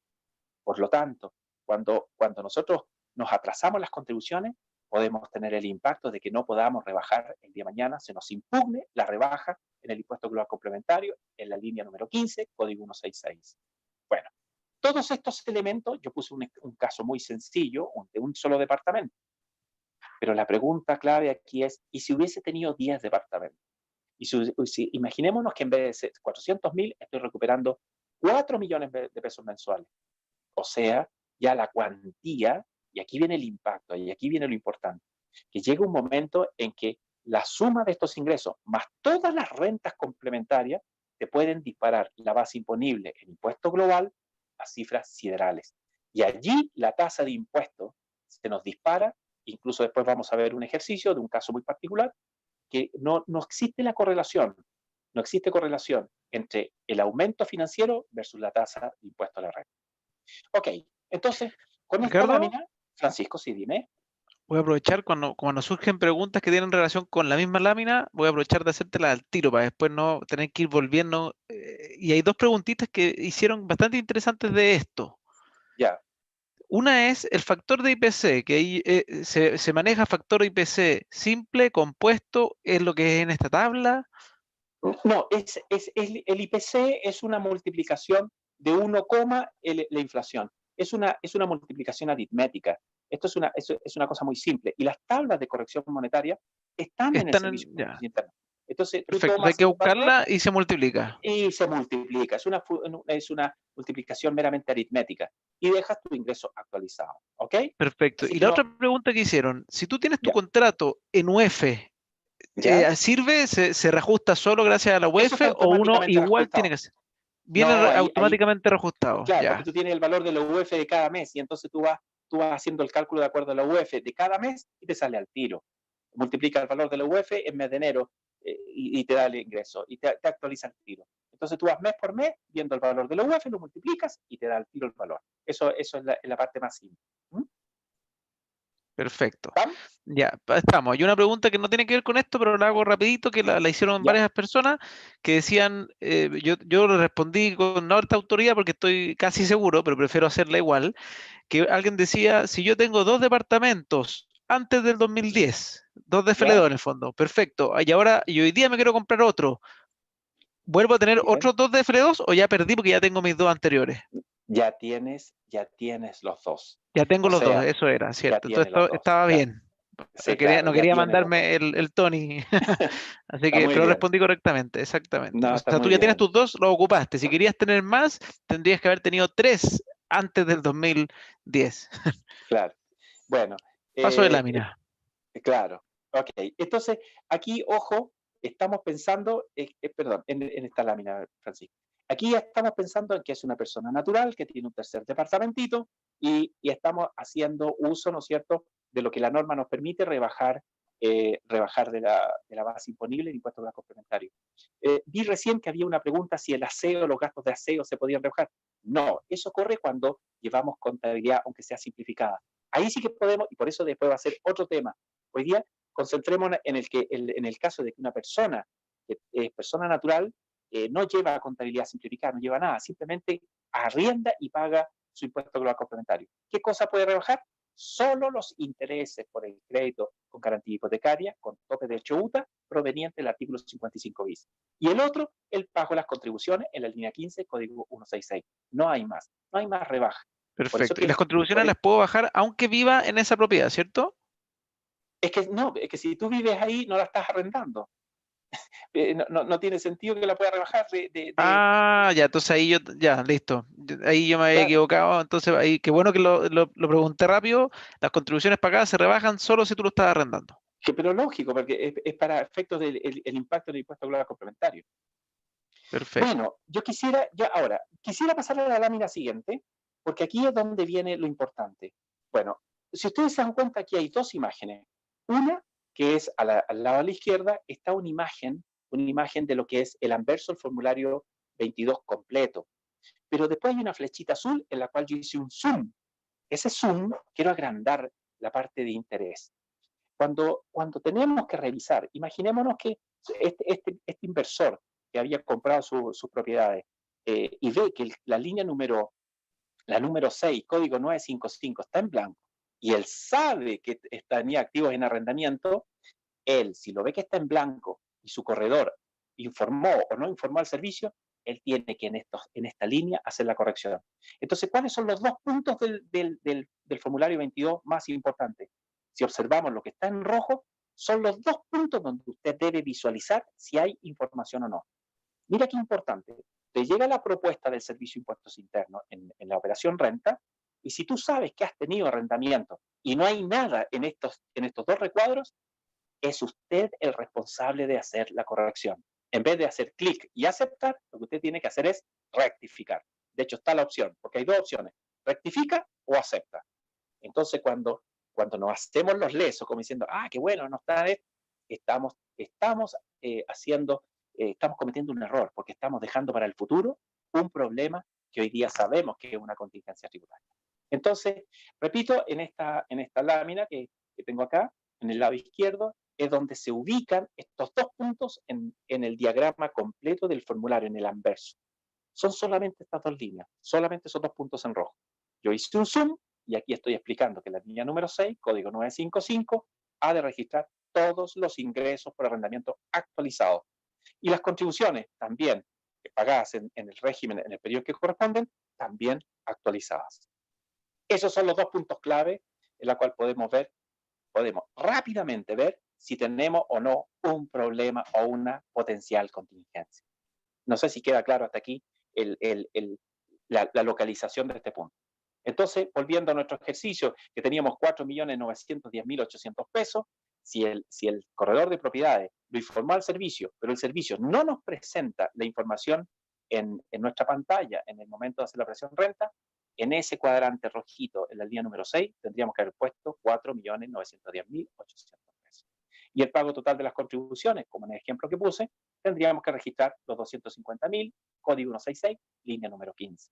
Por lo tanto, cuando nosotros nos atrasamos las contribuciones, podemos tener el impacto de que no podamos rebajar el día de mañana, se nos impugne la rebaja en el impuesto global complementario en la línea número 15, código 166. Bueno, todos estos elementos, yo puse un caso muy sencillo, de un solo departamento. Pero la pregunta clave aquí es, ¿y si hubiese tenido 10 departamentos? Y imaginémonos que en vez de ser 400.000, estoy recuperando 4 millones de pesos mensuales. O sea, ya la cuantía, y aquí viene el impacto, y aquí viene lo importante, que llega un momento en que la suma de estos ingresos, más todas las rentas complementarias, te pueden disparar la base imponible en impuesto global a cifras siderales. Y allí la tasa de impuesto se nos dispara, incluso después vamos a ver un ejercicio de un caso muy particular, que no existe la correlación, no existe correlación entre el aumento financiero versus la tasa de impuesto a la renta. Ok, entonces, con esta Ricardo, lámina, Francisco, sí, dime. voy a aprovechar cuando surgen preguntas que tienen relación con la misma lámina, voy a aprovechar de hacértelas al tiro para después no tener que ir volviendo. Y hay dos preguntitas que hicieron bastante interesantes de esto. Ya. Una es el factor de IPC, que ahí se maneja factor IPC simple, compuesto, es lo que es en esta tabla. No, el IPC es una multiplicación de 1, la inflación. Es una multiplicación aritmética. Esto es una cosa muy simple. Y las tablas de corrección monetaria están en el Están Servicio de ya, Impuestos Internos. Entonces, tú perfecto. Hay tomas que el valor buscarla y se multiplica. y se multiplica. Es una multiplicación meramente aritmética. Y dejas tu ingreso actualizado. ¿Ok? Perfecto. Así Y que la no, otra pregunta que hicieron, si tú tienes tu ya. contrato en UF, ¿Ya? ¿sirve? ¿Se reajusta solo gracias a la Eso está UF o uno automáticamente igual tiene que reajustado. ser? Viene No, ahí automáticamente reajustado, claro, porque ya. tú tienes el valor de la UF de cada mes y entonces tú vas haciendo el cálculo de acuerdo a la UF de cada mes y te sale al tiro. Multiplica el valor de la UF en mes de enero y te da el ingreso y te actualiza el tiro. Entonces tú vas mes por mes viendo el valor de la UF, lo multiplicas y te da al tiro el valor. Eso es la parte más simple. ¿Mm? Perfecto. ¿Vamos? Ya, estamos. Y una pregunta que no tiene que ver con esto, pero la hago rapidito, que la hicieron Ya. varias personas que decían, yo le respondí con no alta autoridad porque estoy casi seguro, pero prefiero hacerla igual, que alguien decía, si yo tengo dos departamentos antes del 2010, dos de ¿Ya? Feledón en el fondo, perfecto, y hoy día me quiero comprar otro, ¿vuelvo a tener Bien. otros dos de F2 o ya perdí porque ya tengo mis dos anteriores? Ya tienes los dos. Ya tengo O los dos, sea, eso era, ya ¿cierto? Entonces tienes los dos. estaba Claro. bien. Sí, claro, No ya quería tienes los dos. mandarme el Tony. Así Está que, muy pero bien. respondí correctamente, exactamente. No, O está sea, tú muy ya tienes bien. tus dos, los ocupaste. Si querías tener más, tendrías que haber tenido tres antes del 2010. Claro. Bueno, Paso de eh, lámina. claro. Ok. Entonces, aquí, ojo, estamos pensando, perdón, en esta lámina, Francisco. Aquí estamos pensando en que es una persona natural, que tiene un tercer departamentito y estamos haciendo uso, ¿no es cierto?, de lo que la norma nos permite rebajar de la base imponible el impuesto complementario. Vi recién que había una pregunta si el aseo, los gastos de aseo se podían rebajar. No, eso ocurre cuando llevamos contabilidad, aunque sea simplificada. Ahí sí que podemos, y por eso después va a ser otro tema. Hoy día concentrémonos en el caso de que una persona, que es persona natural, no lleva contabilidad simplificada, no lleva nada, simplemente arrienda y paga su impuesto global complementario. ¿Qué cosa puede rebajar? Solo los intereses por el crédito con garantía hipotecaria, con tope de 8 UTA, proveniente del artículo 55 bis. Y el otro, el pago de las contribuciones en la línea 15, código 166. No hay más rebaja. Por eso Perfecto. Y que, las contribuciones por las e- puedo bajar aunque viva en esa propiedad, ¿cierto? es que no, es que si tú vives ahí, no la estás arrendando. No tiene sentido que la puedas rebajar Ah, ya, entonces ahí yo, ya, listo. Ahí yo me había claro. equivocado, entonces ahí, qué bueno que lo pregunté rápido. Las contribuciones pagadas se rebajan solo si tú lo estás arrendando. Pero lógico, porque es para efectos del el impacto del impuesto global complementario. Perfecto. Bueno, quisiera pasar a la lámina siguiente, porque aquí es donde viene lo importante. Bueno, si ustedes se dan cuenta, aquí hay dos imágenes. Una, que es al lado de la izquierda, está una imagen de lo que es el anverso del formulario 22 completo. Pero después hay una flechita azul en la cual yo hice un zoom. Ese zoom, quiero agrandar la parte de interés. Cuando tenemos que revisar, imaginémonos que este inversor que había comprado sus propiedades y ve que la número 6, código 955, está en blanco y él sabe que tenía activos en arrendamiento, él, si lo ve que está en blanco y su corredor informó o no informó al servicio, él tiene que en esta línea hacer la corrección. Entonces, ¿cuáles son los dos puntos del formulario 22 más importantes? Si observamos lo que está en rojo, son los dos puntos donde usted debe visualizar si hay información o no. Mira qué importante. Te llega la propuesta del Servicio de Impuestos Internos en la operación renta, y si tú sabes que has tenido arrendamiento y no hay nada en estos dos recuadros, es usted el responsable de hacer la corrección. En vez de hacer clic y aceptar, lo que usted tiene que hacer es rectificar. De hecho, está la opción, porque hay dos opciones, rectifica o acepta. Entonces, cuando nos hacemos los lesos, como diciendo, qué bueno, no está, estamos estamos cometiendo un error, porque estamos dejando para el futuro un problema que hoy día sabemos que es una contingencia tributaria. Entonces, repito, en esta lámina que tengo acá, en el lado izquierdo, es donde se ubican estos dos puntos en el diagrama completo del formulario, en el anverso. Son solamente estas dos líneas, solamente esos dos puntos en rojo. Yo hice un zoom y aquí estoy explicando que la línea número 6, código 955, ha de registrar todos los ingresos por arrendamiento actualizados. Y las contribuciones también pagadas en el régimen, en el periodo que corresponden, también actualizadas. Esos son los dos puntos clave en la cual podemos rápidamente ver si tenemos o no un problema o una potencial contingencia. No sé si queda claro hasta aquí el, el, el, la localización de este punto. Entonces, volviendo a nuestro ejercicio, que teníamos 4.910.800 pesos, si el corredor de propiedades lo informó al servicio, pero el servicio no nos presenta la información en nuestra pantalla en el momento de hacer la operación renta, en ese cuadrante rojito, en la línea número 6, tendríamos que haber puesto 4.910.800 pesos. Y el pago total de las contribuciones, como en el ejemplo que puse, tendríamos que registrar los 250.000, código 166, línea número 15.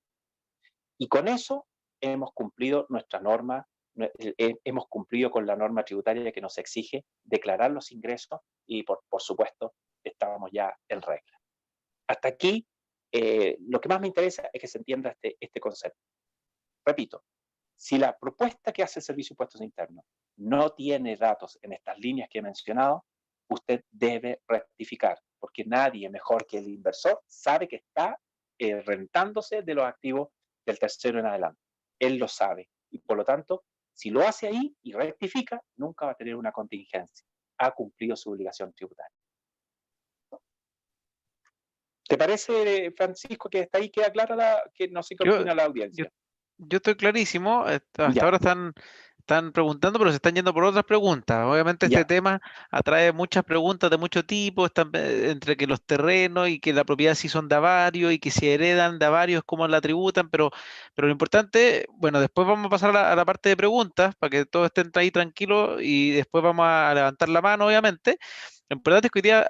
Y con eso hemos cumplido nuestra norma, hemos cumplido con la norma tributaria que nos exige declarar los ingresos y, por supuesto, estábamos ya en regla. Hasta aquí, lo que más me interesa es que se entienda este concepto. Repito, si la propuesta que hace el Servicio de Impuestos Internos no tiene datos en estas líneas que he mencionado, usted debe rectificar, porque nadie mejor que el inversor sabe que está rentándose de los activos del tercero en adelante. Él lo sabe y por lo tanto, si lo hace ahí y rectifica, nunca va a tener una contingencia. Ha cumplido su obligación tributaria. ¿Te parece, Francisco, que hasta ahí queda clara que no sé qué Yo, opina la yo, audiencia? yo estoy clarísimo. Hasta Ya, ahora están preguntando, pero se están yendo por otras preguntas. Obviamente este ya, tema atrae muchas preguntas de mucho tipo, entre que los terrenos y que la propiedad sí son de varios y que si heredan de varios, cómo la tributan, pero lo importante, bueno, después vamos a pasar a la parte de preguntas para que todos estén ahí tranquilos y después vamos a levantar la mano, obviamente. Lo importante es que hoy día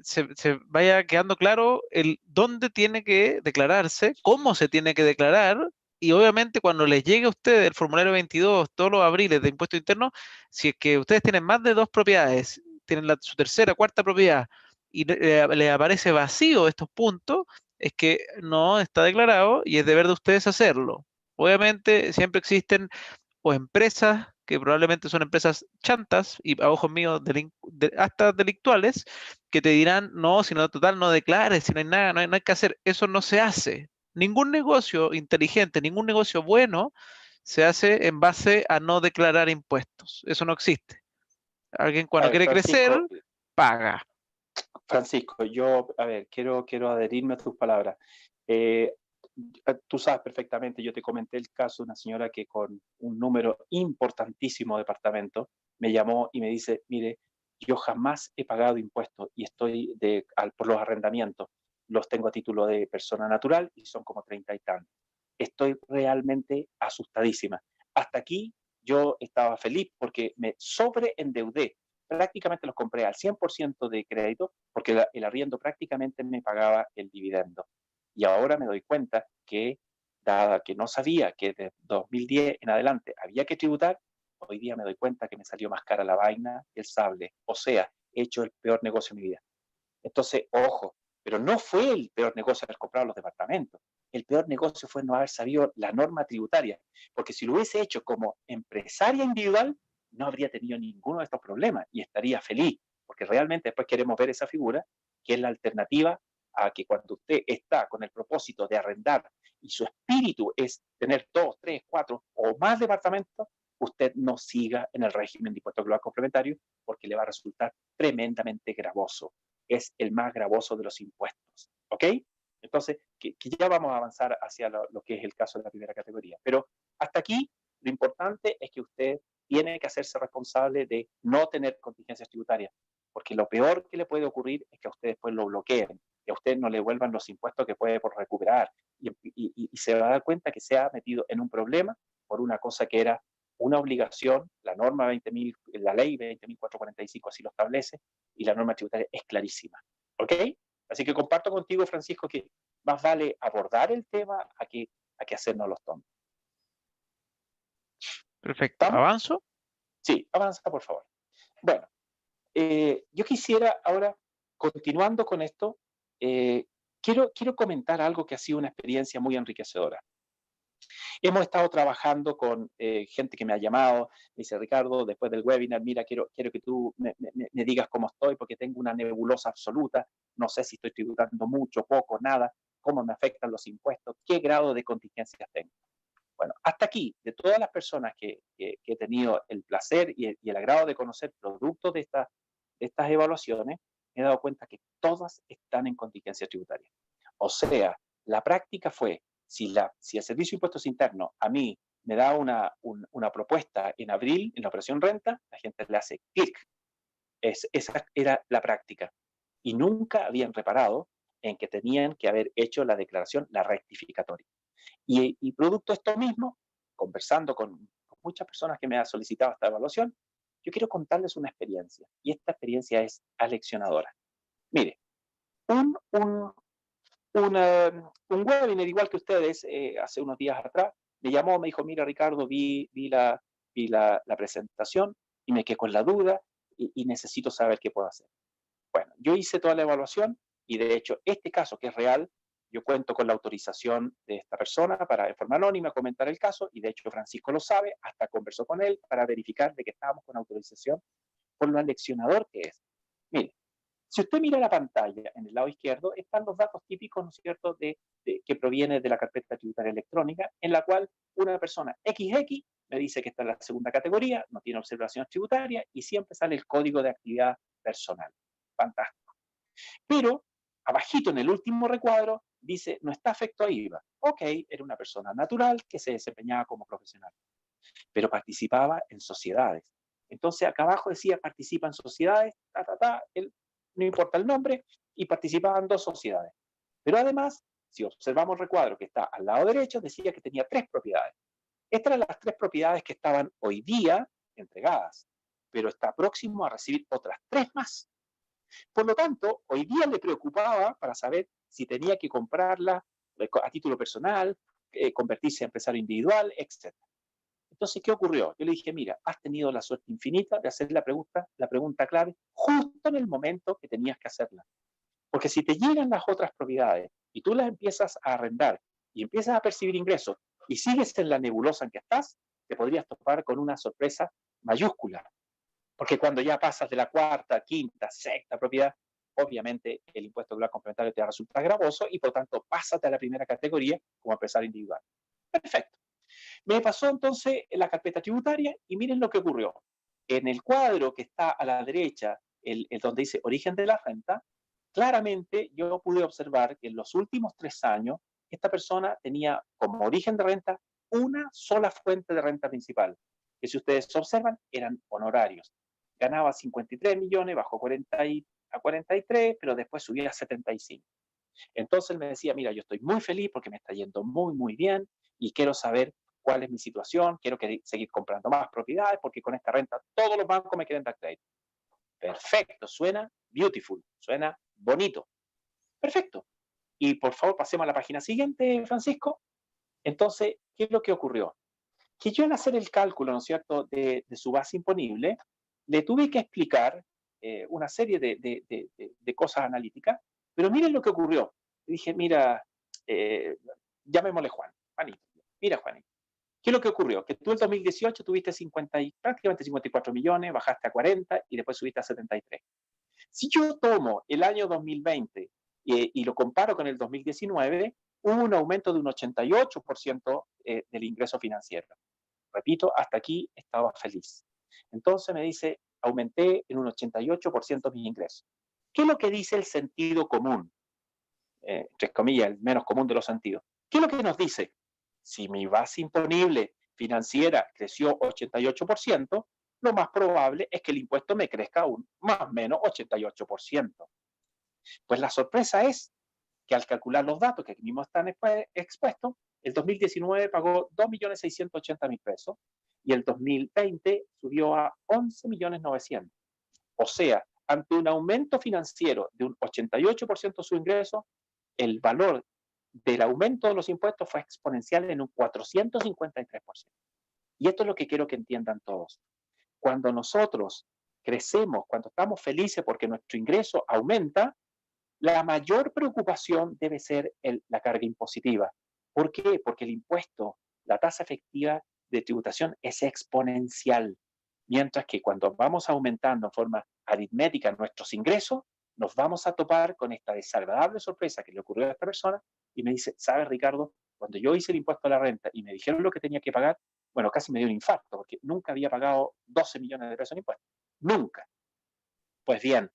se vaya quedando claro el dónde tiene que declararse, cómo se tiene que declarar, y obviamente cuando les llegue a ustedes el formulario 22 todos los abriles de impuesto interno, si es que ustedes tienen más de dos propiedades, tienen su tercera, cuarta propiedad, y le aparece vacío estos puntos, es que no está declarado y es deber de ustedes hacerlo. Obviamente siempre existen o empresas que probablemente son empresas chantas y a ojos míos hasta delictuales, que te dirán, no, si no, total, no declares, si no hay nada, no hay que hacer. Eso no se hace. ningún negocio inteligente, ningún negocio bueno se hace en base a no declarar impuestos. Eso no existe. Alguien A cuando ver, quiere crecer, Francisco, paga. a ver, quiero adherirme a tus palabras. Eh, Tú sabes perfectamente, yo te comenté el caso de una señora que con un número importantísimo de departamento me llamó y me dice, mire, yo jamás he pagado impuestos y estoy por los arrendamientos. Los tengo a título de persona natural y son como 30 y tantos. Estoy realmente asustadísima. Hasta aquí yo estaba feliz porque me sobreendeudé. Prácticamente los compré al 100% de crédito porque el arriendo prácticamente me pagaba el dividendo. Y ahora me doy cuenta que, dada que no sabía que de 2010 en adelante había que tributar, hoy día me doy cuenta que me salió más cara la vaina que el sable. O sea, he hecho el peor negocio de mi vida. Entonces, ojo, pero no fue el peor negocio haber comprado los departamentos. El peor negocio fue no haber sabido la norma tributaria, porque si lo hubiese hecho como empresaria individual, no habría tenido ninguno de estos problemas y estaría feliz, porque realmente después queremos ver esa figura, que es la alternativa a que cuando usted está con el propósito de arrendar y su espíritu es tener 2, 3, 4 o más departamentos, usted no siga en el régimen de impuesto global complementario porque le va a resultar tremendamente gravoso. Es el más gravoso de los impuestos. ¿Ok? Entonces, que ya vamos a avanzar hacia lo que es el caso de la primera categoría. Pero hasta aquí, lo importante es que usted tiene que hacerse responsable de no tener contingencias tributarias, porque lo peor que le puede ocurrir es que a usted después lo bloqueen, que a usted no le vuelvan los impuestos que puede por recuperar, y se va a dar cuenta que se ha metido en un problema por una cosa que era una obligación, la norma 20.000, la ley 20.445 así lo establece, y la norma tributaria es clarísima. ¿Ok? Así que comparto contigo, Francisco, que más vale abordar el tema a que hacernos los tontos. Perfecto. ¿Estamos? ¿Avanzo? Sí, avanza, por favor. Bueno, yo quisiera ahora, continuando con esto, quiero comentar algo que ha sido una experiencia muy enriquecedora. Hemos estado trabajando con gente que me ha llamado, me dice, Ricardo, después del webinar, mira, quiero que tú me digas cómo estoy, porque tengo una nebulosa absoluta, no sé si estoy tributando mucho, poco, nada, cómo me afectan los impuestos, qué grado de contingencias tengo. Bueno, hasta aquí, de todas las personas que he tenido el placer y el agrado de conocer producto de estas evaluaciones, me he dado cuenta que todas están en contingencia tributaria. O sea, la práctica fue, si el Servicio de Impuestos Internos a mí me da una propuesta en abril, en la operación renta, la gente le hace clic. Esa era la práctica. Y nunca habían reparado en que tenían que haber hecho la declaración, la rectificatoria. Y producto de esto mismo, conversando con muchas personas que me han solicitado esta evaluación, yo quiero contarles una experiencia. Y esta experiencia es aleccionadora. Mire, un, un, un webinar igual que ustedes hace unos días atrás, me llamó, me dijo, mira Ricardo, vi la presentación y me quedé con la duda y necesito saber qué puedo hacer. Bueno, yo hice toda la evaluación y de hecho este caso que es real, yo cuento con la autorización de esta persona para de forma anónima comentar el caso y de hecho Francisco lo sabe, hasta conversó con él para verificar de que estábamos con autorización por lo aleccionador que es. Mire, si usted mira la pantalla en el lado izquierdo, están los datos típicos, ¿no es cierto?, que proviene de la carpeta tributaria electrónica, en la cual una persona XX me dice que está en la segunda categoría, no tiene observaciones tributarias y siempre sale el código de actividad personal. Fantástico. Pero abajito en el último recuadro dice no está afecto a IVA. Ok, era una persona natural que se desempeñaba como profesional, pero participaba en sociedades. Entonces acá abajo decía participa en sociedades, no importa el nombre, y participaban 2 sociedades. Pero además, si observamos el recuadro que está al lado derecho, decía que tenía 3 propiedades. Estas eran las 3 propiedades que estaban hoy día entregadas, pero está próximo a recibir otras 3 más. Por lo tanto, hoy día le preocupaba para saber si tenía que comprarla a título personal, convertirse en empresario individual, etc. Entonces, ¿qué ocurrió? Yo le dije, mira, has tenido la suerte infinita de hacer la pregunta clave, justo en el momento que tenías que hacerla. Porque si te llegan las otras propiedades y tú las empiezas a arrendar y empiezas a percibir ingresos y sigues en la nebulosa en que estás, te podrías topar con una sorpresa mayúscula. Porque cuando ya pasas de la cuarta, quinta, sexta propiedad, obviamente el impuesto global complementario te va a resultar gravoso y por tanto pásate a la primera categoría como empresario individual. Perfecto. Me pasó entonces en la carpeta tributaria y miren lo que ocurrió. En el cuadro que está a la derecha, el donde dice origen de la renta, claramente yo pude observar que en los últimos 3 años esta persona tenía como origen de renta una sola fuente de renta principal, que si ustedes observan eran honorarios. Ganaba 53 millones, bajó 40 a 43, pero después subía a 75. Entonces él me decía, mira, yo estoy muy feliz porque me está yendo muy, muy bien y quiero saber cuál es mi situación, quiero seguir comprando más propiedades porque con esta renta todos los bancos me quieren dar crédito. Perfecto, suena beautiful, suena bonito. Perfecto. Y por favor, pasemos a la página siguiente, Francisco. Entonces, ¿qué es lo que ocurrió? Que yo al hacer el cálculo, ¿no es cierto?, de su base imponible, le tuve que explicar una serie de cosas analíticas, pero miren lo que ocurrió. Le dije, mira, llamémosle Juan, Juanito. Mira, Juanito, ¿qué es lo que ocurrió? Que tú en 2018 tuviste prácticamente 54 millones, bajaste a 40 y después subiste a 73. Si yo tomo el año 2020 y lo comparo con el 2019, hubo un aumento de un 88% del ingreso financiero. Repito, hasta aquí estaba feliz. Entonces me dice, aumenté en un 88% mis ingresos. ¿Qué es lo que dice el sentido común? Entre comillas, el menos común de los sentidos. ¿Qué es lo que nos dice? Si mi base imponible financiera creció 88%, lo más probable es que el impuesto me crezca un más o menos 88%. Pues la sorpresa es que al calcular los datos que aquí mismo están expuestos, el 2019 pagó 2.680.000 pesos y el 2020 subió a 11.900.000. O sea, ante un aumento financiero de un 88% de su ingreso, el valor del aumento de los impuestos fue exponencial en un 453%. Y esto es lo que quiero que entiendan todos. Cuando nosotros crecemos, cuando estamos felices porque nuestro ingreso aumenta, la mayor preocupación debe ser la carga impositiva. ¿Por qué? Porque el impuesto, la tasa efectiva de tributación es exponencial, mientras que cuando vamos aumentando en forma aritmética nuestros ingresos, nos vamos a topar con esta desagradable sorpresa que le ocurrió a esta persona y me dice, ¿sabes, Ricardo? Cuando yo hice el impuesto a la renta y me dijeron lo que tenía que pagar, bueno, casi me dio un infarto, porque nunca había pagado 12 millones de pesos en impuestos. Nunca. Pues bien,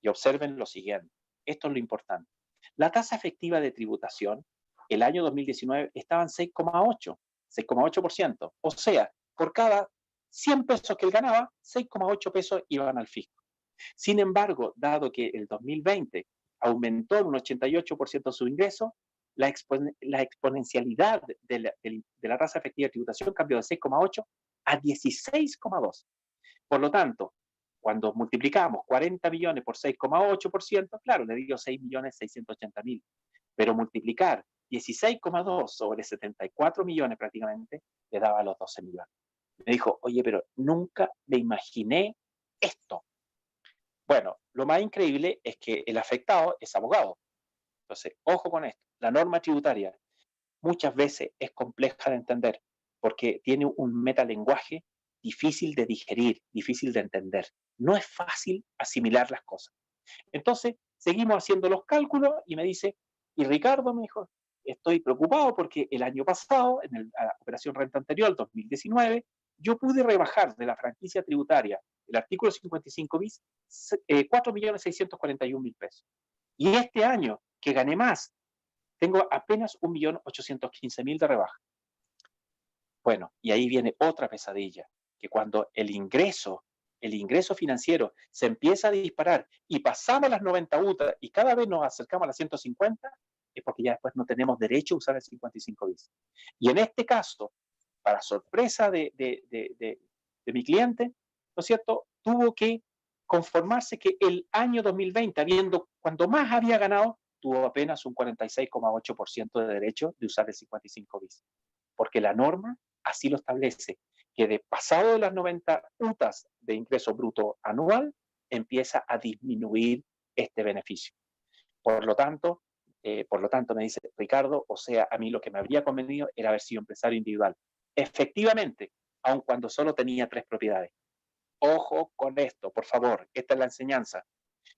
y observen lo siguiente. Esto es lo importante. La tasa efectiva de tributación, el año 2019, estaba en 6,8%. O sea, por cada 100 pesos que él ganaba, 6,8 pesos iban al fisco. Sin embargo, dado que el 2020 aumentó en un 88% su ingreso, la exponencialidad de la tasa efectiva de tributación cambió de 6,8 a 16,2. Por lo tanto, cuando multiplicamos 40 millones por 6,8%, claro, le dio 6.680.000. Pero multiplicar 16,2 sobre 74 millones prácticamente, le daba los 12 millones. Me dijo, oye, pero nunca me imaginé esto. Bueno, lo más increíble es que el afectado es abogado. Entonces, ojo con esto. La norma tributaria muchas veces es compleja de entender porque tiene un metalenguaje difícil de digerir, difícil de entender. No es fácil asimilar las cosas. Entonces, seguimos haciendo los cálculos y me dice, y Ricardo me dijo, estoy preocupado porque el año pasado, en la operación renta anterior, 2019, yo pude rebajar de la franquicia tributaria el artículo 55 bis 4.641.000 pesos. Y este año, que gané más, tengo apenas 1.815.000 de rebaja. Bueno, y ahí viene otra pesadilla, que cuando el ingreso financiero se empieza a disparar y pasamos las 90 UTA y cada vez nos acercamos a las 150, es porque ya después no tenemos derecho a usar el 55 bis. Y en este caso, para sorpresa de mi cliente, ¿no es cierto?, tuvo que conformarse que el año 2020, cuando más había ganado, tuvo apenas un 46,8% de derecho de usar el 55 bis. Porque la norma así lo establece, que de pasado de las 90 UTAs de ingreso bruto anual, empieza a disminuir este beneficio. Por lo tanto, me dice Ricardo, o sea, a mí lo que me habría convenido era haber sido empresario individual. Efectivamente, aun cuando solo tenía 3 propiedades. Ojo con esto, por favor, esta es la enseñanza.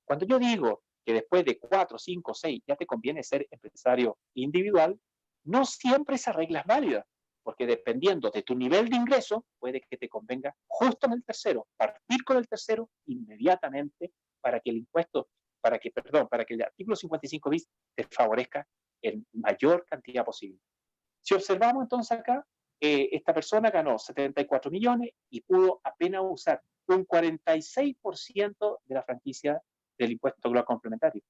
Cuando yo digo que después de 4, 5, 6 ya te conviene ser empresario individual, no siempre esa regla es válida, porque dependiendo de tu nivel de ingreso, puede que te convenga justo en el tercero, partir con el tercero inmediatamente para que el impuesto, para que el artículo 55 bis te favorezca en mayor cantidad posible. Si observamos entonces acá, esta persona ganó 74 millones y pudo apenas usar un 46% de la franquicia del impuesto global complementario,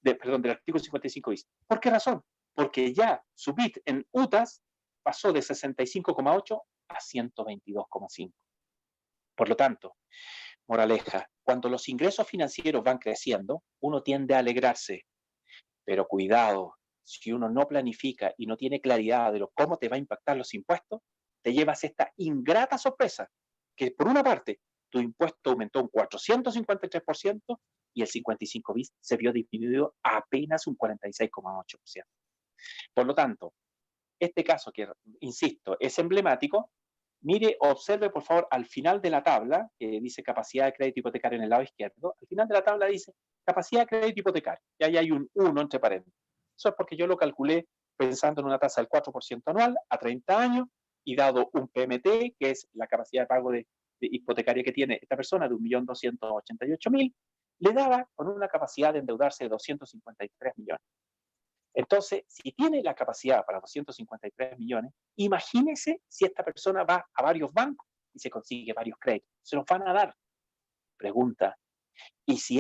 del artículo 55 bis. ¿Por qué razón? Porque ya su bit en UTAS pasó de 65,8 a 122,5. Por lo tanto, moraleja, cuando los ingresos financieros van creciendo, uno tiende a alegrarse, pero cuidado, si uno no planifica y no tiene claridad de cómo te va a impactar los impuestos, te llevas esta ingrata sorpresa, que por una parte, tu impuesto aumentó un 453% y el 55 bis se vio disminuido a apenas un 46,8%. Por lo tanto, este caso que, insisto, es emblemático, mire, observe por favor al final de la tabla, que dice capacidad de crédito hipotecario en el lado izquierdo, al final de la tabla dice capacidad de crédito hipotecario, y ahí hay un 1 entre paréntesis. Eso es porque yo lo calculé pensando en una tasa del 4% anual a 30 años, y dado un PMT, que es la capacidad de pago de hipotecaria que tiene esta persona de 1.288.000, le daba con una capacidad de endeudarse de 253 millones. Entonces, si tiene la capacidad para 253 millones, imagínese si esta persona va a varios bancos y se consigue varios créditos. Se los van a dar. Pregunta, ¿y si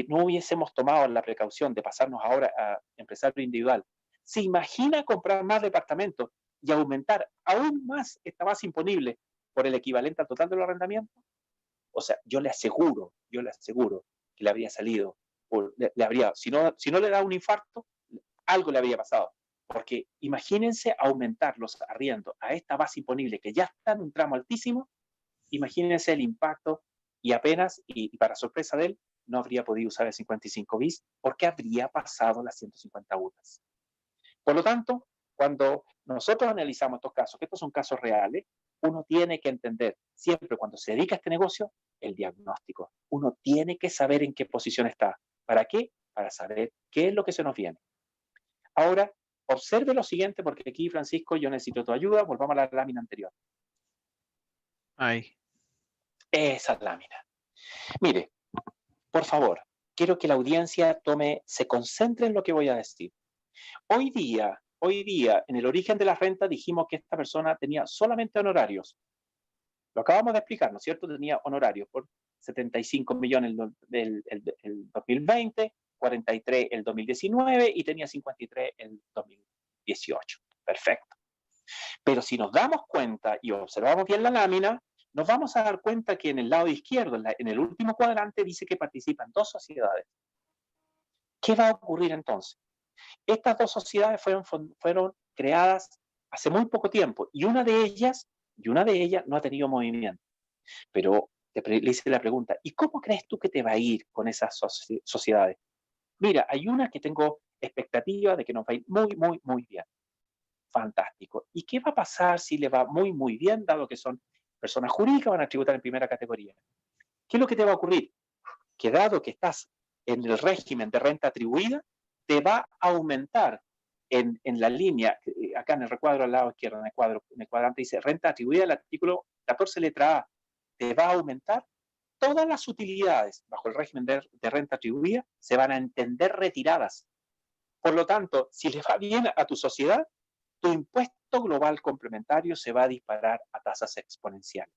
no hubiésemos tomado la precaución de pasarnos ahora a empresario individual, se imagina comprar más departamentos y aumentar aún más esta base imponible por el equivalente al total de los arrendamientos? O sea, yo le aseguro que le habría salido, si no le da un infarto, algo le había pasado. Porque imagínense aumentar los arriendos a esta base imponible que ya está en un tramo altísimo, imagínense el impacto y apenas, y para sorpresa de él, no habría podido usar el 55 bis porque habría pasado las 150 UTAS. Por lo tanto, cuando nosotros analizamos estos casos, que estos son casos reales, uno tiene que entender, siempre cuando se dedica a este negocio, el diagnóstico. Uno tiene que saber en qué posición está. ¿Para qué? Para saber qué es lo que se nos viene. Ahora, observe lo siguiente, porque aquí, Francisco, yo necesito tu ayuda. Volvamos a la lámina anterior. Ahí. Esa lámina. Mire, por favor, quiero que la audiencia se concentre en lo que voy a decir. Hoy día, en el origen de la renta dijimos que esta persona tenía solamente honorarios. Lo acabamos de explicar, ¿no es cierto? Tenía honorarios por 75 millones el 2020, 43 el 2019 y tenía 53 el 2018. Perfecto. Pero si nos damos cuenta y observamos bien la lámina, nos vamos a dar cuenta que en el lado izquierdo, en el último cuadrante, dice que participan 2 sociedades. ¿Qué va a ocurrir entonces? Estas 2 sociedades fueron creadas hace muy poco tiempo y una de ellas no ha tenido movimiento. Pero le hice la pregunta, ¿y cómo crees tú que te va a ir con esas sociedades? Mira, hay una que tengo expectativa de que nos va a ir muy, muy, muy bien. Fantástico. ¿Y qué va a pasar si le va muy, muy bien, dado que son personas jurídicas, van a tributar en primera categoría? ¿Qué es lo que te va a ocurrir? Que dado que estás en el régimen de renta atribuida, te va a aumentar en la línea, acá en el recuadro al lado izquierdo, en el cuadrante dice renta atribuida, el artículo 14 letra A, te va a aumentar todas las utilidades bajo el régimen de renta atribuida, se van a entender retiradas. Por lo tanto, si le va bien a tu sociedad, tu impuesto global complementario se va a disparar a tasas exponenciales.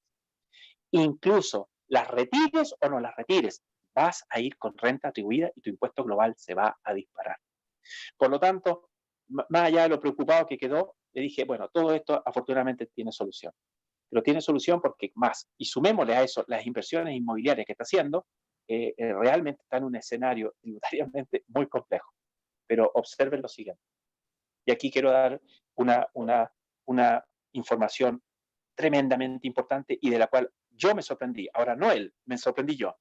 Incluso las retires o no las retires, vas a ir con renta atribuida y tu impuesto global se va a disparar. Por lo tanto, más allá de lo preocupado que quedó, le dije, bueno, todo esto afortunadamente tiene solución. Pero tiene solución porque más, y sumémosle a eso las inversiones inmobiliarias que está haciendo, realmente está en un escenario tributariamente muy complejo. Pero observen lo siguiente. Y aquí quiero dar una información tremendamente importante y de la cual yo me sorprendí. Ahora no él, me sorprendí yo.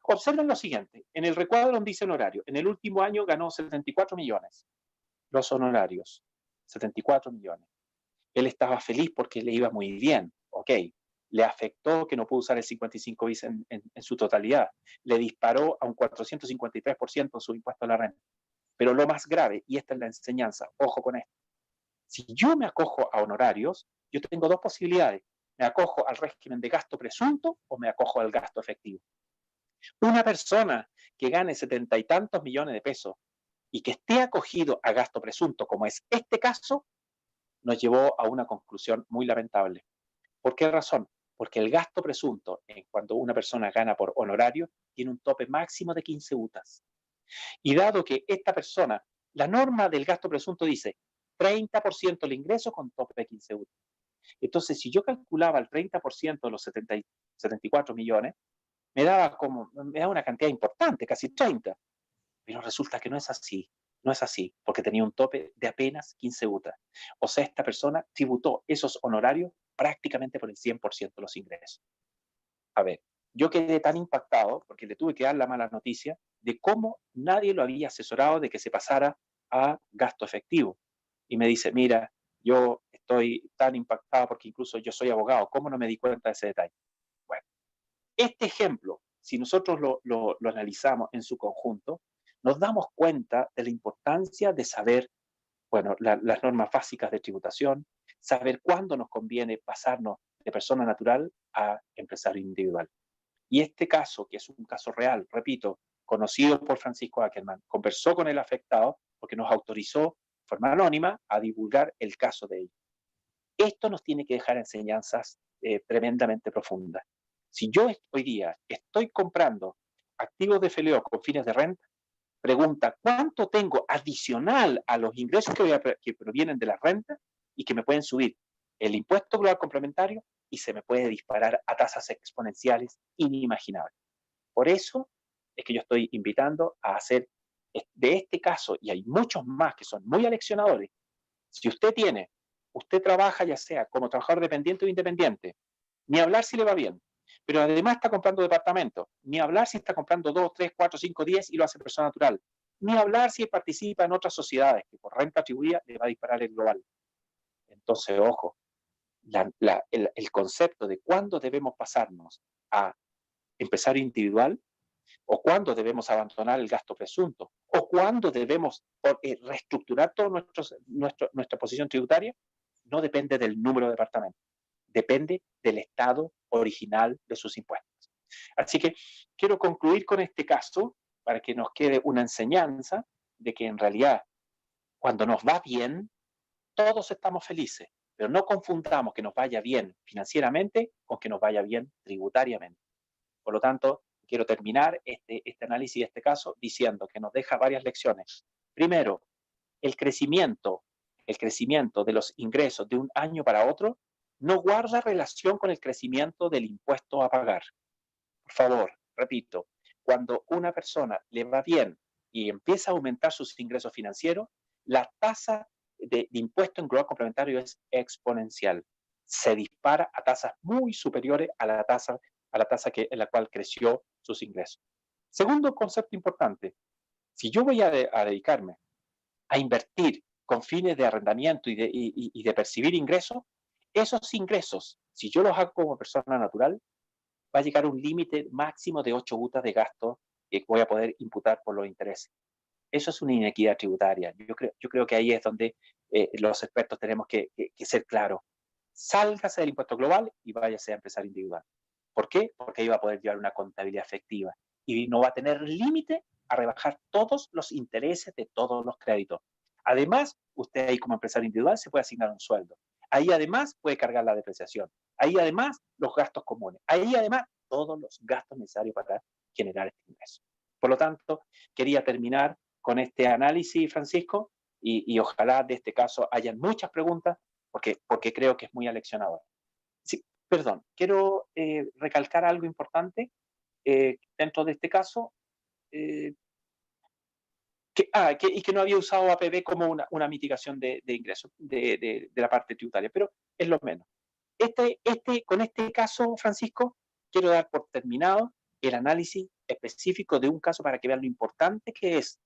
Observen lo siguiente. En el recuadro donde dice honorario, en el último año ganó 74 millones. Los honorarios, 74 millones. Él estaba feliz porque le iba muy bien. Ok. le afectó que no pudo usar el 55 bis en su totalidad, le disparó a un 453% su impuesto a la renta. Pero lo más grave, y esta es la enseñanza, ojo con esto, si yo me acojo a honorarios, yo tengo dos posibilidades. Me acojo al régimen de gasto presunto o me acojo al gasto efectivo. Una persona que gane 70 y tantos millones de pesos y que esté acogido a gasto presunto, como es este caso, nos llevó a una conclusión muy lamentable. ¿Por qué razón? Porque el gasto presunto, cuando una persona gana por honorario, tiene un tope máximo de 15 UTAs. Y dado que esta persona, la norma del gasto presunto dice 30% del ingreso con tope de 15 UTAs. Entonces, si yo calculaba el 30% de los 74 millones, me daba una cantidad importante, casi 30. Pero resulta que no es así. No es así, porque tenía un tope de apenas 15 UTAs. O sea, esta persona tributó esos honorarios prácticamente por el 100% de los ingresos. A ver, yo quedé tan impactado, porque le tuve que dar la mala noticia, de cómo nadie lo había asesorado de que se pasara a gasto efectivo. Y me dice, mira, yo estoy tan impactado porque incluso yo soy abogado, ¿cómo no me di cuenta de ese detalle? Bueno, este ejemplo, si nosotros lo analizamos en su conjunto, nos damos cuenta de la importancia de saber, bueno, las normas básicas de tributación, saber cuándo nos conviene pasarnos de persona natural a empresario individual. Y este caso, que es un caso real, repito, conocido por Francisco Ackerman, conversó con el afectado porque nos autorizó de forma anónima a divulgar el caso de ellos. Esto nos tiene que dejar enseñanzas tremendamente profundas. Si yo hoy día estoy comprando activos de FLO con fines de renta, pregunta cuánto tengo adicional a los ingresos que provienen de la renta y que me pueden subir el impuesto global complementario y se me puede disparar a tasas exponenciales inimaginables. Por eso es que yo estoy invitando a hacer de este caso, y hay muchos más que son muy aleccionadores. Si usted trabaja ya sea como trabajador dependiente o independiente, ni hablar si le va bien, pero además está comprando departamentos, ni hablar si está comprando 2, 3, 4, 5, 10 y lo hace persona natural, ni hablar si participa en otras sociedades que por renta atribuida le va a disparar el global. Entonces, ojo, el concepto de cuándo debemos pasarnos a empresario individual o cuándo debemos abandonar el gasto presunto o cuándo debemos reestructurar toda nuestra posición tributaria, no depende del número de departamentos, depende del estado original de sus impuestos. Así que quiero concluir con este caso para que nos quede una enseñanza de que en realidad cuando nos va bien, todos estamos felices, pero no confundamos que nos vaya bien financieramente con que nos vaya bien tributariamente. Por lo tanto, quiero terminar este análisis de este caso diciendo que nos deja varias lecciones. Primero, el crecimiento de los ingresos de un año para otro no guarda relación con el crecimiento del impuesto a pagar. Por favor, repito, cuando una persona le va bien y empieza a aumentar sus ingresos financieros, la tasa de impuesto en global complementario es exponencial. Se dispara a tasas muy superiores a la tasa en la cual creció sus ingresos. Segundo concepto importante, si yo voy a dedicarme a invertir con fines de arrendamiento y de percibir ingresos, esos ingresos, si yo los hago como persona natural, va a llegar a un límite máximo de 8 UTAs de gasto que voy a poder imputar por los intereses. Eso es una inequidad tributaria. Yo creo que ahí es donde los expertos tenemos que ser claros. Sálgase del impuesto global y váyase a empresario individual. ¿Por qué? Porque ahí va a poder llevar una contabilidad efectiva y no va a tener límite a rebajar todos los intereses de todos los créditos. Además, usted ahí como empresario individual se puede asignar un sueldo. Ahí además puede cargar la depreciación. Ahí además los gastos comunes. Ahí además todos los gastos necesarios para generar este ingreso. Por lo tanto, quería terminar con este análisis, Francisco, y ojalá de este caso hayan muchas preguntas porque creo que es muy aleccionador. Sí, perdón, quiero recalcar algo importante dentro de este caso, y que no había usado APB como una mitigación de ingresos de la parte tributaria, pero es lo menos. Con este caso, Francisco, quiero dar por terminado el análisis específico de un caso para que vean lo importante que es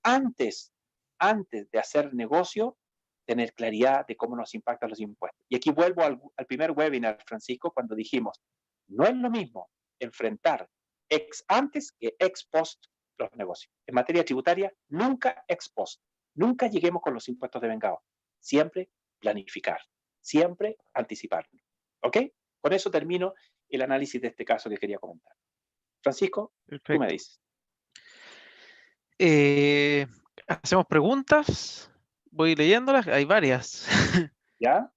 antes de hacer negocio, tener claridad de cómo nos impactan los impuestos. Y aquí vuelvo al primer webinar, Francisco, cuando dijimos, no es lo mismo enfrentar ex antes que ex post los negocios. En materia tributaria, nunca ex post. Nunca lleguemos con los impuestos de vengado. Siempre planificar, siempre anticipar. ¿Ok? Con eso termino el análisis de este caso que quería comentar. Francisco, tú me Perfecto. dices. Hacemos preguntas, voy leyéndolas, hay varias. ¿Ya?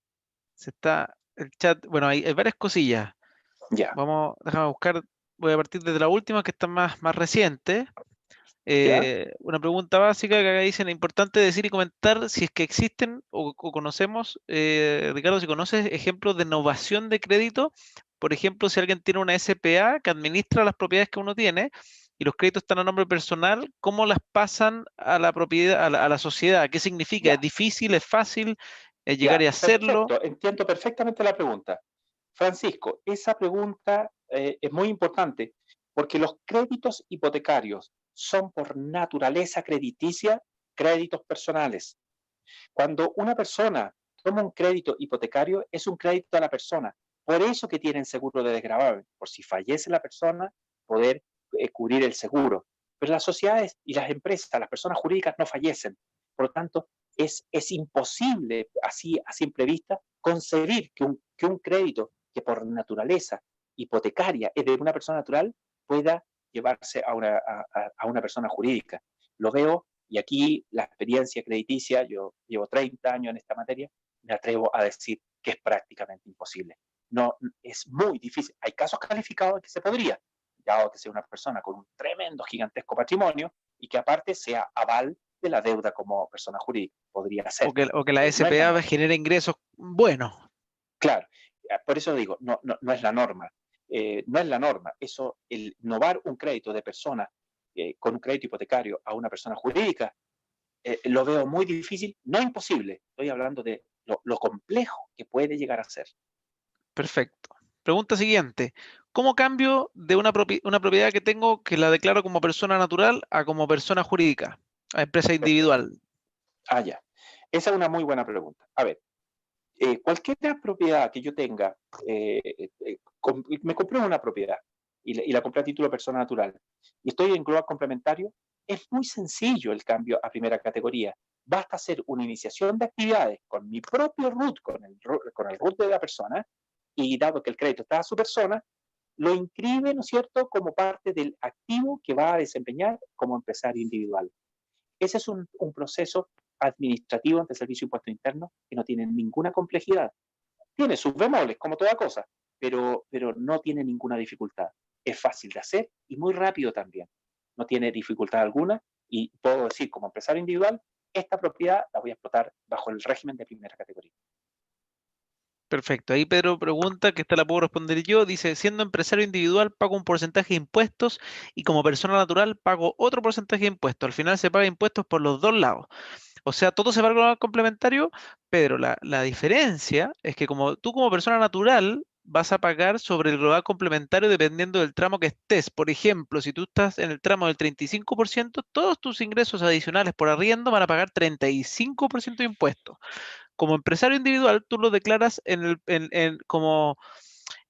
El chat, bueno, hay varias cosillas. Ya. Déjame buscar, voy a partir desde la última que está más reciente. ¿Ya? Una pregunta básica que acá dicen, importante decir y comentar si es que existen o conocemos, Ricardo, si conoces ejemplos de innovación de crédito, por ejemplo, si alguien tiene una SPA que administra las propiedades que uno tiene y los créditos están a nombre personal, ¿cómo las pasan a la propiedad, a la sociedad? ¿Qué significa? ¿Es Ya. difícil? ¿Es fácil llegar Ya. y hacerlo? Perfecto. Entiendo perfectamente la pregunta. Francisco, esa pregunta es muy importante porque los créditos hipotecarios son por naturaleza crediticia créditos personales. Cuando una persona toma un crédito hipotecario, es un crédito a la persona. Por eso que tienen seguro de desgravamen, por si fallece la persona, poder cubrir el seguro. Pero las sociedades y las empresas, las personas jurídicas no fallecen. Por lo tanto, es imposible, así a simple vista, concebir que un crédito que por naturaleza hipotecaria es de una persona natural pueda llevarse a una persona jurídica. Lo veo y aquí la experiencia crediticia, yo llevo 30 años en esta materia, me atrevo a decir que es prácticamente imposible. No, es muy difícil. Hay casos calificados en que se podría, dado que sea una persona con un tremendo, gigantesco patrimonio y que aparte sea aval de la deuda como persona jurídica. Podría ser, O que la pero no es la SPA norma. genere ingresos buenos. Claro, por eso digo, no es la norma. No es la norma. Eso, el innovar un crédito de persona con un crédito hipotecario a una persona jurídica, lo veo muy difícil, no imposible. Estoy hablando de lo complejo que puede llegar a ser. Perfecto. Pregunta siguiente. ¿Cómo cambio de una propiedad que tengo que la declaro como persona natural a como persona jurídica, a empresa Perfecto. individual? Ah, ya. Esa es una muy buena pregunta. A ver, cualquier propiedad que yo tenga, me compré una propiedad y la compré a título de persona natural y estoy en global complementario, es muy sencillo el cambio a primera categoría. Basta hacer una iniciación de actividades con mi propio RUT, con el RUT de la persona, y dado que el crédito está a su persona, lo inscribe, ¿no es cierto?, como parte del activo que va a desempeñar como empresario individual. Ese es un proceso administrativo ante el Servicio de Impuesto Interno que no tiene ninguna complejidad. Tiene sus bemoles, como toda cosa, pero no tiene ninguna dificultad. Es fácil de hacer y muy rápido también. No tiene dificultad alguna y puedo decir como empresario individual, esta propiedad la voy a explotar bajo el régimen de primera categoría. Perfecto. Ahí Pedro pregunta, que esta la puedo responder yo. Dice, siendo empresario individual pago un porcentaje de impuestos y como persona natural pago otro porcentaje de impuestos. Al final se paga impuestos por los dos lados. O sea, todo se va al complementario, pero la diferencia es que como tú como persona natural vas a pagar sobre el global complementario dependiendo del tramo que estés. Por ejemplo, si tú estás en el tramo del 35%, todos tus ingresos adicionales por arriendo van a pagar 35% de impuestos. Como empresario individual, tú lo declaras como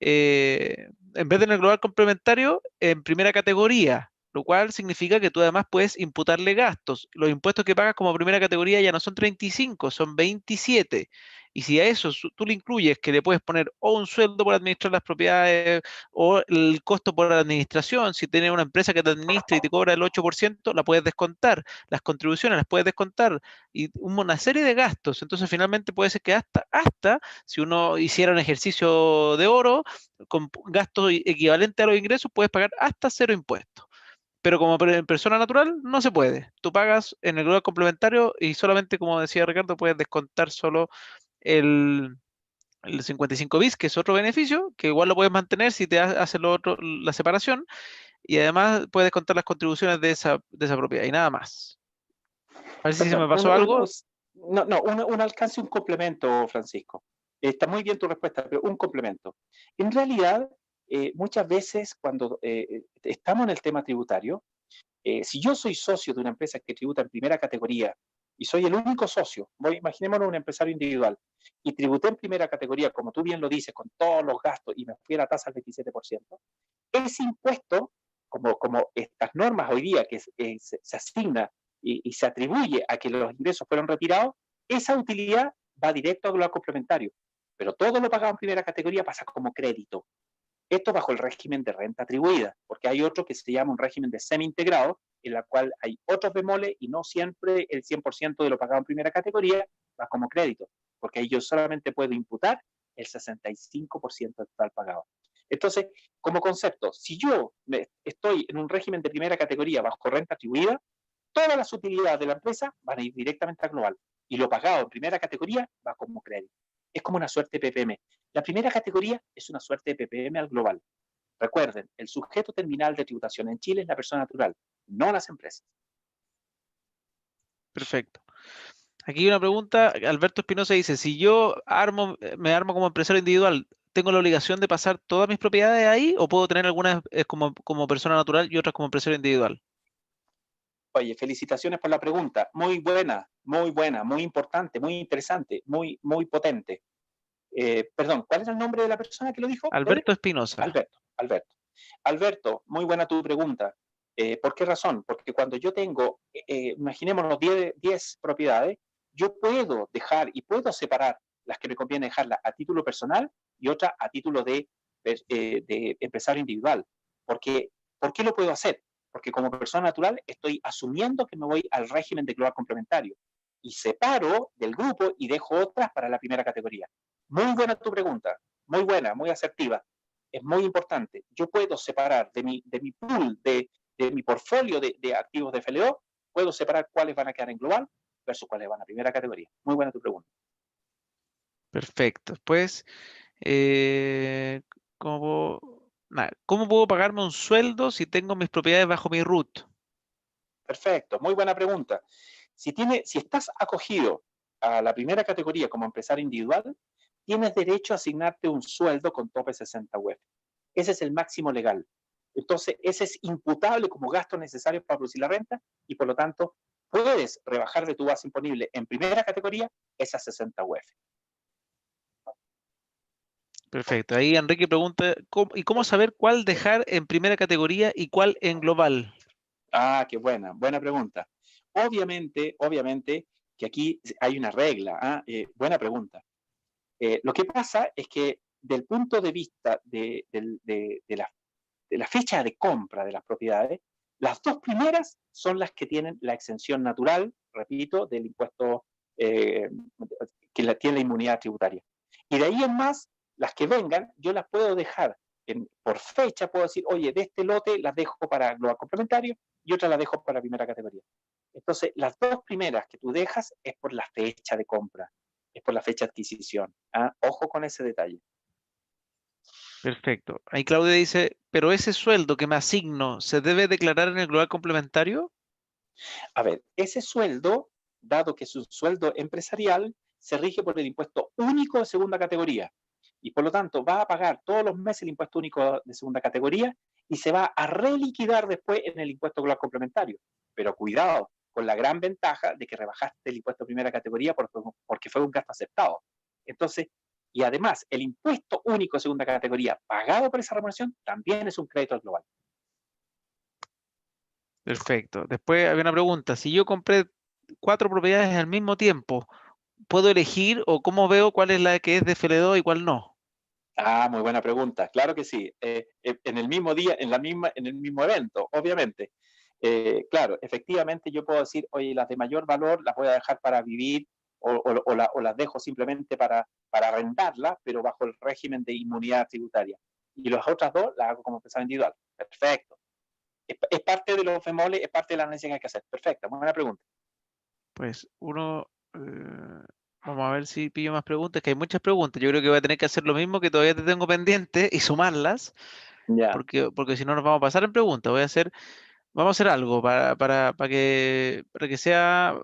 en vez de en el global complementario, en primera categoría, lo cual significa que tú además puedes imputarle gastos. Los impuestos que pagas como primera categoría ya no son 35, son 27. Y si a eso tú le incluyes que le puedes poner o un sueldo por administrar las propiedades o el costo por la administración, si tienes una empresa que te administra y te cobra el 8%, la puedes descontar. Las contribuciones las puedes descontar y una serie de gastos. Entonces finalmente puede ser que hasta si uno hiciera un ejercicio de oro, con gastos equivalentes a los ingresos, puedes pagar hasta cero impuestos. Pero como persona natural, no se puede. Tú pagas en el global complementario y solamente, como decía Ricardo, puedes descontar solo el, el 55 bis, que es otro beneficio, que igual lo puedes mantener si te hace lo otro, la separación, y además puedes descontar las contribuciones de esa propiedad y nada más. A ver si se me Perdón, pasó algo. un alcance, un complemento, Francisco. Está muy bien tu respuesta, pero un complemento. En realidad, muchas veces cuando estamos en el tema tributario, si yo soy socio de una empresa que tributa en primera categoría y soy el único socio, imaginémonos un empresario individual, y tributé en primera categoría, como tú bien lo dices, con todos los gastos, y me fui a la tasa del 27%, ese impuesto, como estas normas hoy día que se asigna y se atribuye a que los ingresos fueron retirados, esa utilidad va directo a global complementario, pero todo lo pagado en primera categoría pasa como crédito. Esto bajo el régimen de renta atribuida, porque hay otro que se llama un régimen de semi-integrado, en la cual hay otros bemoles y no siempre el 100% de lo pagado en primera categoría va como crédito, porque ahí yo solamente puedo imputar el 65% del total pagado. Entonces, como concepto, si yo estoy en un régimen de primera categoría bajo renta atribuida, todas las utilidades de la empresa van a ir directamente a global y lo pagado en primera categoría va como crédito. Es como una suerte de PPM. La primera categoría es una suerte de PPM al global. Recuerden, el sujeto terminal de tributación en Chile es la persona natural, no las empresas. Perfecto. Aquí hay una pregunta, Alberto Espinosa dice, si yo me armo como empresario individual, ¿tengo la obligación de pasar todas mis propiedades ahí o puedo tener algunas como persona natural y otras como empresario individual? Oye, felicitaciones por la pregunta. Muy buena, muy importante, muy interesante, muy potente. Perdón, ¿cuál era el nombre de la persona que lo dijo? Eric? Alberto Espinosa. Alberto. Alberto, muy buena tu pregunta. ¿Por qué razón? Porque cuando yo tengo, imaginémonos 10 propiedades, yo puedo dejar y puedo separar las que me conviene dejarlas a título personal y otras a título de empresario individual. Porque, ¿por qué lo puedo hacer? Porque como persona natural estoy asumiendo que me voy al régimen de global complementario y separo del grupo y dejo otras para la primera categoría. Muy buena tu pregunta, muy buena, muy asertiva. Es muy importante. Yo puedo separar de mi pool, de mi portfolio de activos de FLO, puedo separar cuáles van a quedar en global versus cuáles van a primera categoría. Muy buena tu pregunta. Perfecto. Después, eh, ¿cómo puedo pagarme un sueldo si tengo mis propiedades bajo mi RUT? Perfecto, muy buena pregunta. Si estás acogido a la primera categoría como empresario individual, tienes derecho a asignarte un sueldo con tope 60 UF. Ese es el máximo legal. Entonces, ese es imputable como gasto necesario para producir la renta y por lo tanto puedes rebajar de tu base imponible en primera categoría esas 60 UF. Perfecto. Ahí Enrique pregunta, ¿y cómo saber cuál dejar en primera categoría y cuál en global? Ah, qué buena pregunta. Obviamente que aquí hay una regla. Buena pregunta. Lo que pasa es que del punto de vista de la fecha de compra de las propiedades, las dos primeras son las que tienen la exención natural, repito, del impuesto eh, que tiene la inmunidad tributaria. Y de ahí en más, las que vengan, yo las puedo dejar por fecha, puedo decir, oye, de este lote las dejo para global complementario y otras las dejo para primera categoría. Entonces, las dos primeras que tú dejas es por la fecha de compra, es por la fecha de adquisición. Ojo con ese detalle. Perfecto. Ahí Claudia dice, pero ese sueldo que me asigno, ¿se debe declarar en el global complementario? A ver, ese sueldo, dado que es un sueldo empresarial, se rige por el impuesto único de segunda categoría y por lo tanto va a pagar todos los meses el impuesto único de segunda categoría y se va a reliquidar después en el impuesto global complementario. Pero cuidado, con la gran ventaja de que rebajaste el impuesto de primera categoría porque fue un gasto aceptado. Entonces, y además, el impuesto único de segunda categoría pagado por esa remuneración también es un crédito al global. Perfecto. Después había una pregunta, si yo compré 4 propiedades al mismo tiempo, ¿puedo elegir o cómo veo cuál es la que es de FL2 y cuál no? Muy buena pregunta. Claro que sí. En el mismo día, en el mismo evento, obviamente. Claro, efectivamente yo puedo decir, oye, las de mayor valor las voy a dejar para vivir o las dejo simplemente para arrendarlas, pero bajo el régimen de inmunidad tributaria. Y las otras dos las hago como empresa individual. Perfecto. Es parte de los femoles, es parte de la análisis que hay que hacer. Perfecto, muy buena pregunta. Pues vamos a ver si pillo más preguntas, que hay muchas preguntas. Yo creo que voy a tener que hacer lo mismo que todavía te tengo pendiente y sumarlas, Ya. porque si no nos vamos a pasar en preguntas. Vamos a hacer algo para que sea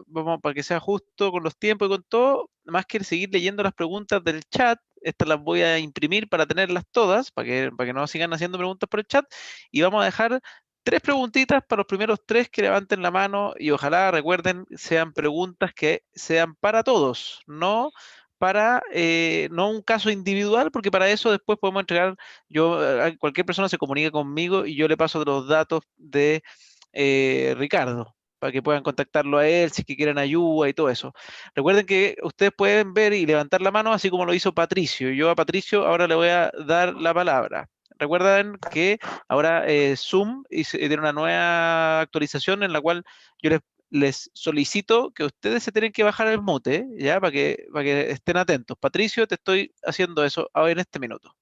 justo con los tiempos y con todo, más que seguir leyendo las preguntas del chat. Estas las voy a imprimir para tenerlas todas, para que no sigan haciendo preguntas por el chat, y vamos a dejar 3 preguntitas para los primeros 3 que levanten la mano y ojalá recuerden sean preguntas que sean para todos, no para no un caso individual, porque para eso después podemos entregar, cualquier persona se comunica conmigo y yo le paso los datos de Ricardo, para que puedan contactarlo a él si es que quieren ayuda y todo eso. Recuerden que ustedes pueden ver y levantar la mano así como lo hizo Patricio. Yo a Patricio ahora le voy a dar la palabra. Recuerden que ahora Zoom tiene una nueva actualización en la cual yo les solicito que ustedes se tienen que bajar el mute, ¿ya? Para que estén atentos. Patricio, te estoy haciendo eso ahora en este minuto.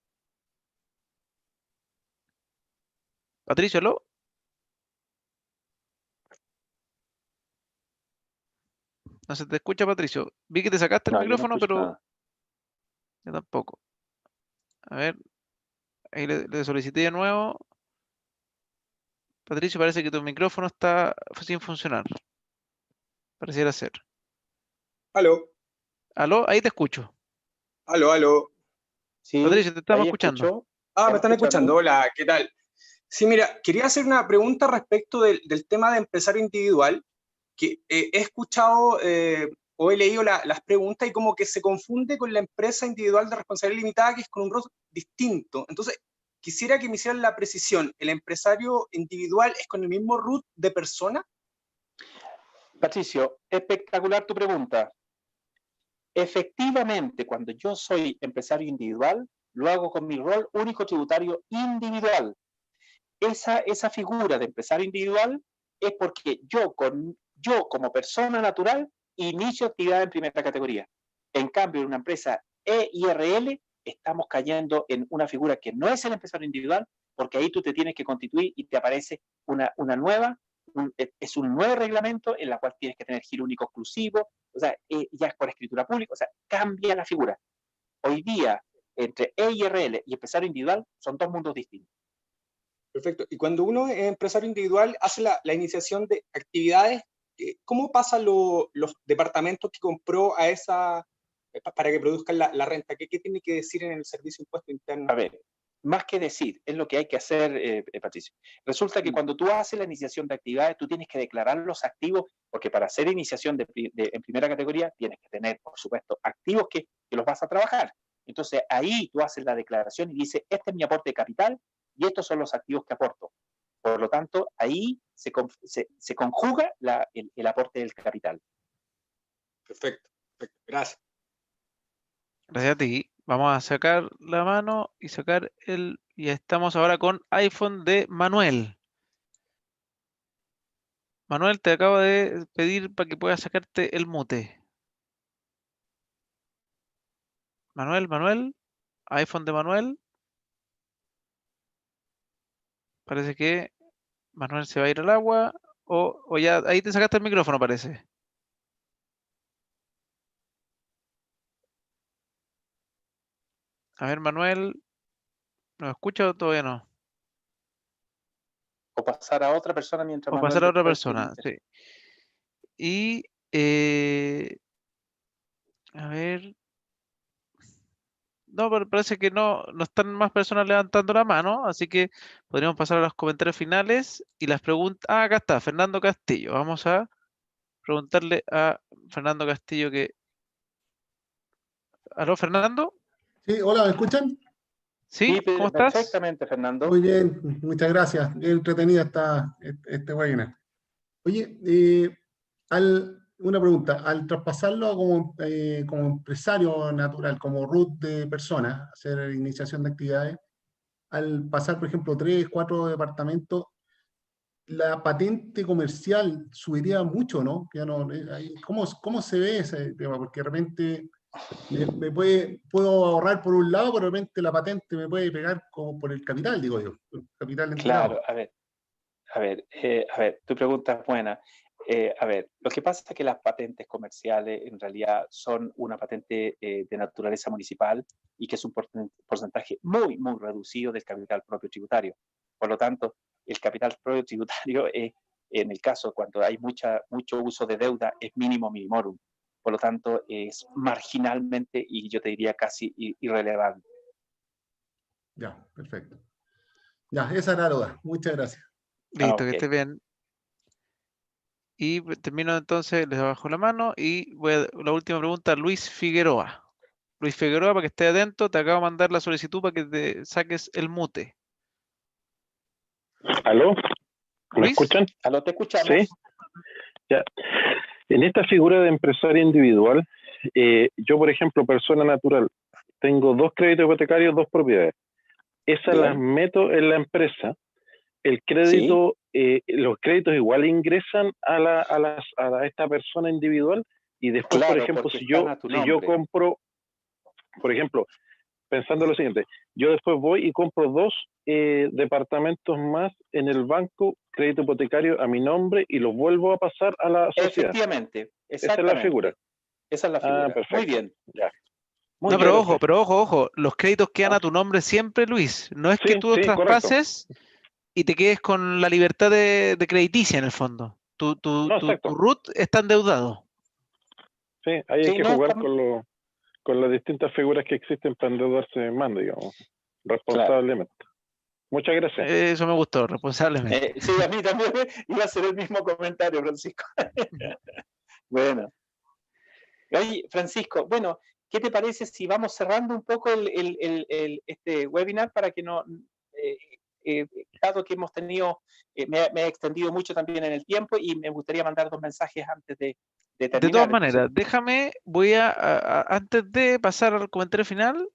Patricio, ¿aló? No se te escucha, Patricio. Vi que te sacaste el No, yo no micrófono, escucho pero nada. yo tampoco. A ver, ahí le solicité de nuevo. Patricio, parece que tu micrófono está sin funcionar. Pareciera ser. Aló, ¿Aló? Ahí te escucho. aló. Sí, Patricio, te estamos ahí escuchando. escuchó. Me ¿Ya me están escucha a escuchando. mí? Hola, ¿qué tal? Sí, mira, quería hacer una pregunta respecto del tema de empresario individual, que he escuchado o he leído las preguntas y como que se confunde con la empresa individual de responsabilidad limitada, que es con un rol distinto. Entonces, quisiera que me hicieran la precisión. ¿El empresario individual es con el mismo root de persona? Patricio, espectacular tu pregunta. Efectivamente, cuando yo soy empresario individual, lo hago con mi rol único tributario individual. Esa figura de empresario individual es porque yo como persona natural inicio actividad en primera categoría. En cambio, en una empresa EIRL estamos cayendo en una figura que no es el empresario individual, porque ahí tú te tienes que constituir y te aparece una nueva, es un nuevo reglamento en la cual tienes que tener giro único exclusivo, o sea, ya es por escritura pública, o sea, cambia la figura. Hoy día, entre EIRL y empresario individual, son dos mundos distintos. Perfecto. Y cuando uno es empresario individual, hace la iniciación de actividades, ¿cómo pasan los departamentos que compró a esa, para que produzcan la renta? ¿Qué tiene que decir en el servicio de impuesto interno? A ver, más que decir, es lo que hay que hacer, Patricio. Resulta que cuando tú haces la iniciación de actividades, tú tienes que declarar los activos, porque para hacer iniciación en primera categoría, tienes que tener, por supuesto, activos que los vas a trabajar. Entonces, ahí tú haces la declaración y dices, este es mi aporte de capital y estos son los activos que aporto. Por lo tanto, ahí se conjuga el aporte del capital. Perfecto. Gracias. Gracias a ti. Vamos a sacar la mano y sacar el... Y estamos ahora con iPhone de Manuel. Manuel, te acabo de pedir para que puedas sacarte el mute. Manuel, iPhone de Manuel. Parece que Manuel se va a ir al agua. O ya, ahí te sacaste el micrófono, parece. A ver, Manuel, ¿nos escucha o todavía no? O pasar a otra persona mientras O Manuel pasar a otra después persona, sí. Y, a ver, no, pero parece que no están más personas levantando la mano, así que podríamos pasar a los comentarios finales y las preguntas. Ah, acá está, Fernando Castillo. Vamos a preguntarle a Fernando Castillo que... ¿Aló, Fernando? Sí, hola, ¿me escuchan? ¿Sí? Sí, ¿Cómo estás? perfectamente, Fernando. Muy bien, muchas gracias. Bien entretenida este webinar. Oye, una pregunta, al traspasarlo como empresario natural, como root de persona, hacer iniciación de actividades, al pasar, por ejemplo, 3, 4 departamentos, la patente comercial subiría mucho, ¿no? Ya no, ¿cómo se ve ese tema? Porque de repente puedo ahorrar por un lado, pero de repente la patente me puede pegar como por el capital, digo yo, el capital entregado. Claro, a ver, tu pregunta es buena. A ver, lo que pasa es que las patentes comerciales en realidad son una patente de naturaleza municipal y que es un porcentaje muy, muy reducido del capital propio tributario. Por lo tanto, el capital propio tributario es, en el caso cuando hay mucho uso de deuda, es mínimo minimorum. Por lo tanto, es marginalmente y yo te diría casi irrelevante. Ya, perfecto. Ya, esa era la duda. Muchas gracias. Listo, que Ok. estés bien. Y termino entonces, les bajo la mano y la última pregunta, Luis Figueroa. Luis Figueroa, para que esté atento, te acabo de mandar la solicitud para que te saques el mute. ¿Aló? ¿Me Luis, escuchan? Aló, te escuchamos. Sí. Ya. En esta figura de empresario individual, yo, por ejemplo, persona natural, tengo 2 créditos hipotecarios, 2 propiedades. Esas las Bien. meto en la empresa. El Sí, crédito, los créditos igual ingresan a esta persona individual, y después, por claro, ejemplo, porque están a tu si yo nombre. compro, por ejemplo, pensando lo siguiente, yo después voy y compro 2 departamentos más en el banco, crédito hipotecario a mi nombre, y los vuelvo a pasar a la sociedad. Efectivamente, Esa es la figura. exactamente. Esa es la Ah, figura. Muy perfecto. bien, Ya. muy no, bien. pero ojo, los créditos quedan a tu nombre siempre, Luis. No es que Sí, tú los sí, correcto. traspases y te quedes con la libertad de crediticia en el fondo. Tu No, exacto. RUT está endeudado. Sí, ahí hay Sí, que no, jugar con las distintas figuras que existen para endeudarse más, digamos, claro. responsablemente. Muchas gracias. Eso me gustó, responsablemente. Sí, a mí también iba a hacer el mismo comentario, Francisco. Bueno. Oye, Francisco, bueno, ¿qué te parece si vamos cerrando un poco este webinar para que no, eh, dado que hemos tenido, me he extendido mucho también en el tiempo y me gustaría mandar 2 mensajes antes de De terminar. todas Entonces, maneras, déjame, antes de pasar al comentario final,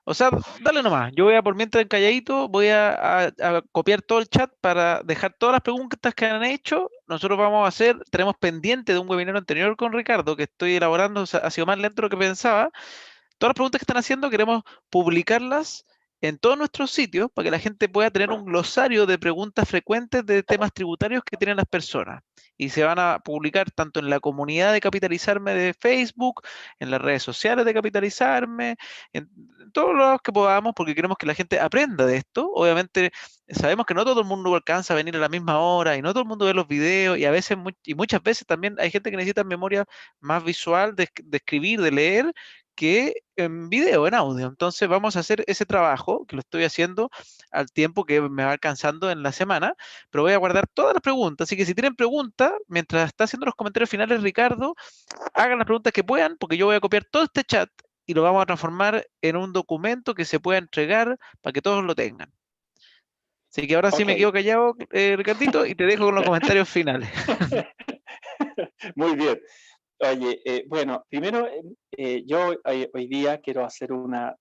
o sea, dale nomás, yo voy a por mientras calladito, voy a copiar todo el chat para dejar todas las preguntas que han hecho. Nosotros vamos a hacer, tenemos pendiente de un webinar anterior con Ricardo que estoy elaborando, o sea, ha sido más lento de lo que pensaba. Todas las preguntas que están haciendo queremos publicarlas en todos nuestros sitios para que la gente pueda tener un glosario de preguntas frecuentes de temas tributarios que tienen las personas. Y se van a publicar tanto en la comunidad de Capitalizarme de Facebook, en las redes sociales de Capitalizarme, en todos lados que podamos, porque queremos que la gente aprenda de esto. Obviamente sabemos que no todo el mundo alcanza a venir a la misma hora y no todo el mundo ve los videos y a veces y muchas veces también hay gente que necesita memoria más visual de escribir, de leer, que en video, en audio. Entonces vamos a hacer ese trabajo, que lo estoy haciendo al tiempo que me va alcanzando en la semana, pero voy a guardar todas las preguntas. Así que si tienen preguntas, mientras está haciendo los comentarios finales Ricardo, hagan las preguntas que puedan, porque yo voy a copiar todo este chat y lo vamos a transformar en un documento que se pueda entregar para que todos lo tengan. Así que ahora sí me ok. quedo callado, Ricardito, y te dejo con los comentarios finales. Muy bien. Oye, bueno, primero yo hoy día quiero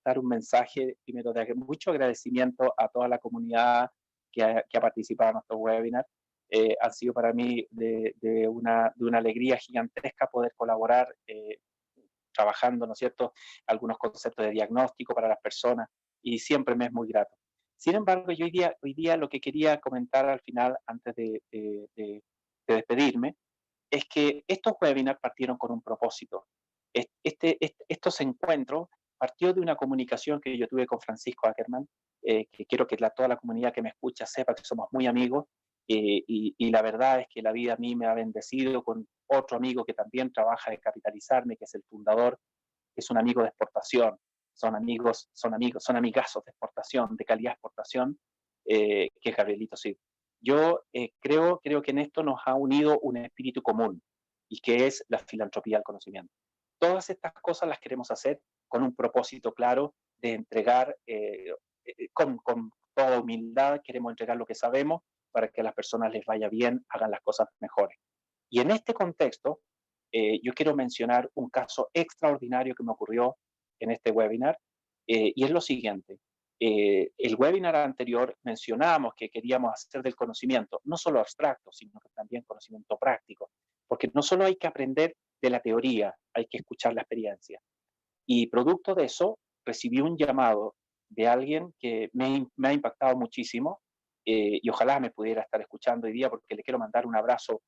dar un mensaje primero de mucho agradecimiento a toda la comunidad que ha participado en nuestro webinar. Ha sido para mí de una alegría gigantesca poder colaborar trabajando, ¿no es cierto?, algunos conceptos de diagnóstico para las personas, y siempre me es muy grato. Sin embargo, yo hoy día lo que quería comentar al final, antes de despedirme, es que estos webinars partieron con un propósito. Estos encuentros partió de una comunicación que yo tuve con Francisco Ackerman, que quiero que toda la comunidad que me escucha sepa que somos muy amigos, y la verdad es que la vida a mí me ha bendecido con otro amigo que también trabaja en Capitalizarme, que es el fundador, que es un amigo de exportación, son amigazos de exportación, de calidad de exportación, que es Gabrielito Cid. Yo creo que en esto nos ha unido un espíritu común, y que es la filantropía al conocimiento. Todas estas cosas las queremos hacer con un propósito claro de entregar, con toda humildad, queremos entregar lo que sabemos para que a las personas les vaya bien, hagan las cosas mejores. Y en este contexto, yo quiero mencionar un caso extraordinario que me ocurrió en este webinar, y es lo siguiente. El webinar anterior mencionábamos que queríamos hacer del conocimiento, no solo abstracto, sino que también conocimiento práctico, porque no solo hay que aprender de la teoría, hay que escuchar la experiencia. Y producto de eso, recibí un llamado de alguien que me ha impactado muchísimo, y ojalá me pudiera estar escuchando hoy día, porque le quiero mandar un abrazo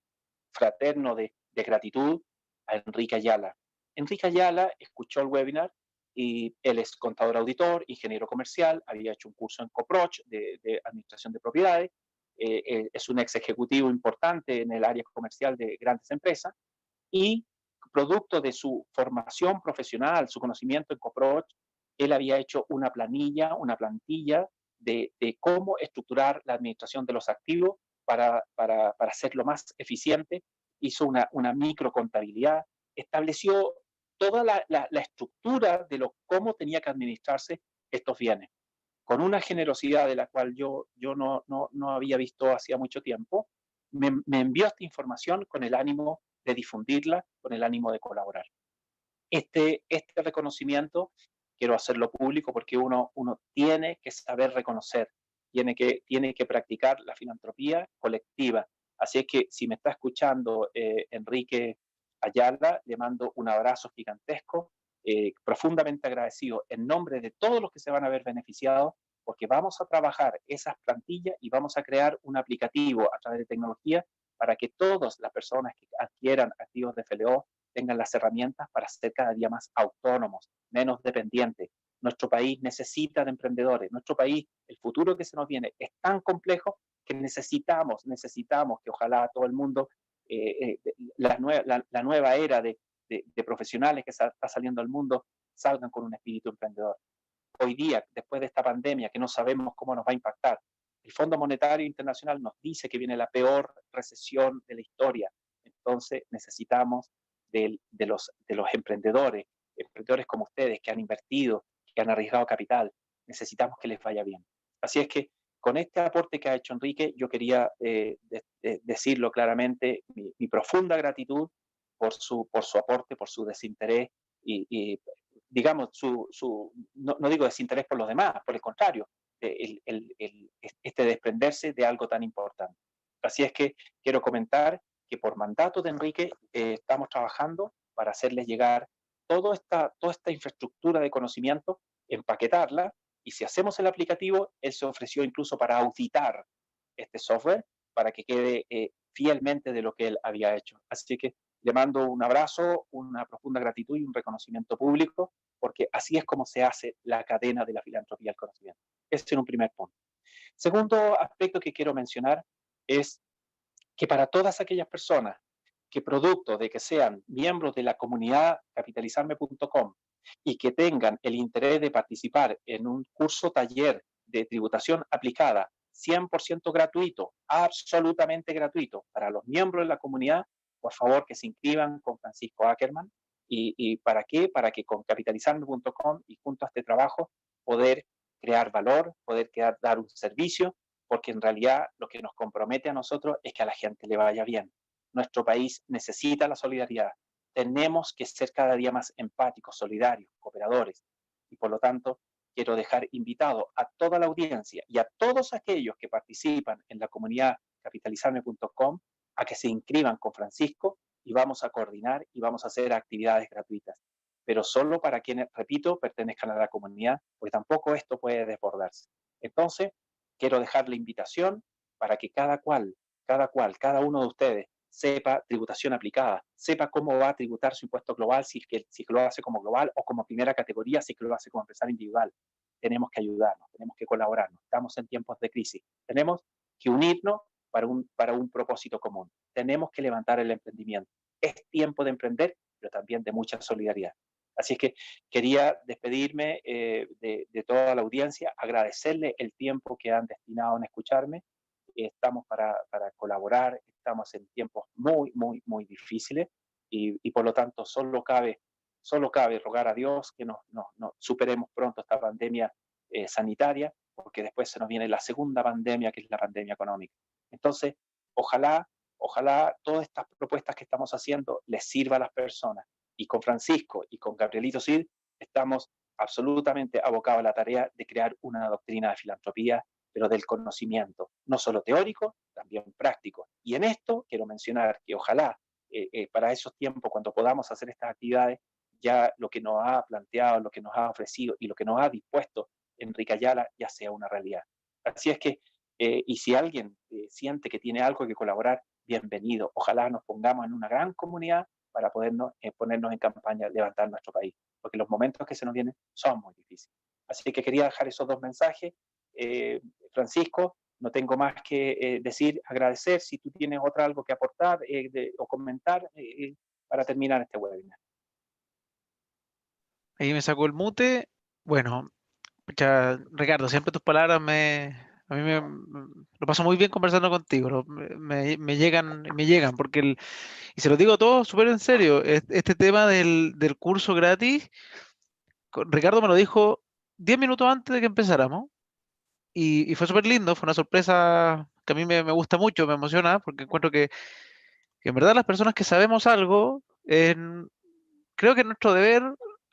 fraterno de gratitud a Enrique Ayala. Enrique Ayala escuchó el webinar y él es contador auditor, ingeniero comercial, había hecho un curso en Coproch de administración de propiedades, es un ex ejecutivo importante en el área comercial de grandes empresas, y producto de su formación profesional, su conocimiento en Coproch, él había hecho una plantilla de cómo estructurar la administración de los activos para hacerlo más eficiente, hizo una microcontabilidad, estableció toda la estructura de cómo tenía que administrarse estos bienes, con una generosidad de la cual yo no había visto hacía mucho tiempo. Me envió esta información con el ánimo de difundirla, con el ánimo de colaborar. Este reconocimiento quiero hacerlo público porque uno tiene que saber reconocer, tiene que practicar la filantropía colectiva. Así es que si me está escuchando Enrique Ayala, le mando un abrazo gigantesco, profundamente agradecido en nombre de todos los que se van a ver beneficiados, porque vamos a trabajar esas plantillas y vamos a crear un aplicativo a través de tecnología para que todas las personas que adquieran activos de FLO tengan las herramientas para ser cada día más autónomos, menos dependientes. Nuestro país necesita de emprendedores. Nuestro país, el futuro que se nos viene es tan complejo que necesitamos que ojalá todo el mundo, la nueva era de profesionales que está saliendo al mundo, salgan con un espíritu emprendedor. Hoy día, después de esta pandemia que no sabemos cómo nos va a impactar, el Fondo Monetario Internacional nos dice que viene la peor recesión de la historia. Entonces necesitamos de los emprendedores como ustedes que han invertido, que han arriesgado capital. Necesitamos que les vaya bien. Así es que con este aporte que ha hecho Enrique, yo quería decirlo claramente, mi profunda gratitud por su aporte, por su desinterés y digamos, no digo desinterés por los demás, por el contrario, este desprenderse de algo tan importante. Así es que quiero comentar que por mandato de Enrique estamos trabajando para hacerles llegar toda esta infraestructura de conocimiento, empaquetarla, y si hacemos el aplicativo, él se ofreció incluso para auditar este software para que quede fielmente de lo que él había hecho. Así que le mando un abrazo, una profunda gratitud y un reconocimiento público, porque así es como se hace la cadena de la filantropía al conocimiento. Ese es un primer punto. Segundo aspecto que quiero mencionar es que para todas aquellas personas que producto de que sean miembros de la comunidad capitalizarme.com y que tengan el interés de participar en un curso taller de tributación aplicada 100% gratuito, absolutamente gratuito, para los miembros de la comunidad, por favor que se inscriban con Francisco Ackerman. ¿Y para qué? Para que con capitalizarme.com y junto a este trabajo poder crear valor, poder dar un servicio, porque en realidad lo que nos compromete a nosotros es que a la gente le vaya bien. Nuestro país necesita la solidaridad. Tenemos que ser cada día más empáticos, solidarios, cooperadores. Y por lo tanto, quiero dejar invitado a toda la audiencia y a todos aquellos que participan en la comunidad capitalizarme.com a que se inscriban con Francisco y vamos a coordinar y vamos a hacer actividades gratuitas. Pero solo para quienes, repito, pertenezcan a la comunidad, porque tampoco esto puede desbordarse. Entonces, quiero dejar la invitación para que cada uno de ustedes sepa tributación aplicada, sepa cómo va a tributar su impuesto global, si lo hace como global o como primera categoría, si lo hace como empresario individual. Tenemos que ayudarnos, tenemos que colaborarnos. Estamos en tiempos de crisis. Tenemos que unirnos para un propósito común. Tenemos que levantar el emprendimiento. Es tiempo de emprender, pero también de mucha solidaridad. Así es que quería despedirme de toda la audiencia, agradecerle el tiempo que han destinado en escucharme. Estamos para colaborar, estamos en tiempos muy, muy, muy difíciles y por lo tanto solo cabe rogar a Dios que nos superemos pronto esta pandemia sanitaria, porque después se nos viene la segunda pandemia, que es la pandemia económica. Entonces, ojalá todas estas propuestas que estamos haciendo les sirva a las personas. Y con Francisco y con Gabrielito Cid estamos absolutamente abocados a la tarea de crear una doctrina de filantropía, pero del conocimiento, no solo teórico, también práctico. Y en esto quiero mencionar que ojalá para esos tiempos, cuando podamos hacer estas actividades, ya lo que nos ha planteado, lo que nos ha ofrecido y lo que nos ha dispuesto Enrique Ayala ya sea una realidad. Así es que, y si alguien siente que tiene algo que colaborar, bienvenido. Ojalá nos pongamos en una gran comunidad para ponernos en campaña, levantar nuestro país, porque los momentos que se nos vienen son muy difíciles. Así que quería dejar esos dos mensajes. Francisco, no tengo más que decir, agradecer, si tú tienes algo que aportar o comentar para terminar este webinar. Ahí me sacó el mute. Bueno, ya, Ricardo, siempre tus palabras me A mí lo paso muy bien conversando contigo, me llegan, porque y se lo digo todo súper en serio, este tema del curso gratis, Ricardo me lo dijo 10 minutos antes de que empezáramos, y fue súper lindo, fue una sorpresa que a mí me gusta mucho, me emociona, porque encuentro que en verdad las personas que sabemos algo, creo que es nuestro deber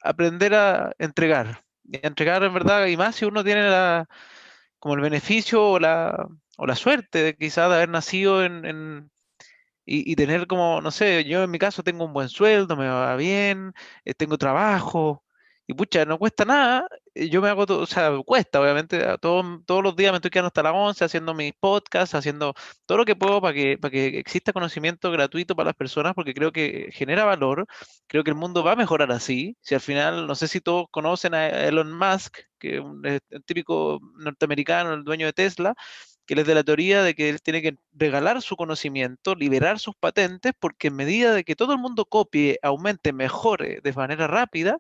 aprender a entregar. Y a entregar en verdad, y más si uno tiene como el beneficio o la suerte de quizás de haber nacido y tener como, no sé, yo en mi caso tengo un buen sueldo, me va bien, tengo trabajo, y pucha, no cuesta nada, yo me hago todo, o sea, cuesta, obviamente, todos los días me estoy quedando hasta las 11 haciendo mis podcasts, haciendo todo lo que puedo para que exista conocimiento gratuito para las personas, porque creo que genera valor, creo que el mundo va a mejorar así, si al final, no sé si todos conocen a Elon Musk, que es un típico norteamericano, el dueño de Tesla, que él es de la teoría de que él tiene que regalar su conocimiento, liberar sus patentes, porque en medida de que todo el mundo copie, aumente, mejore de manera rápida,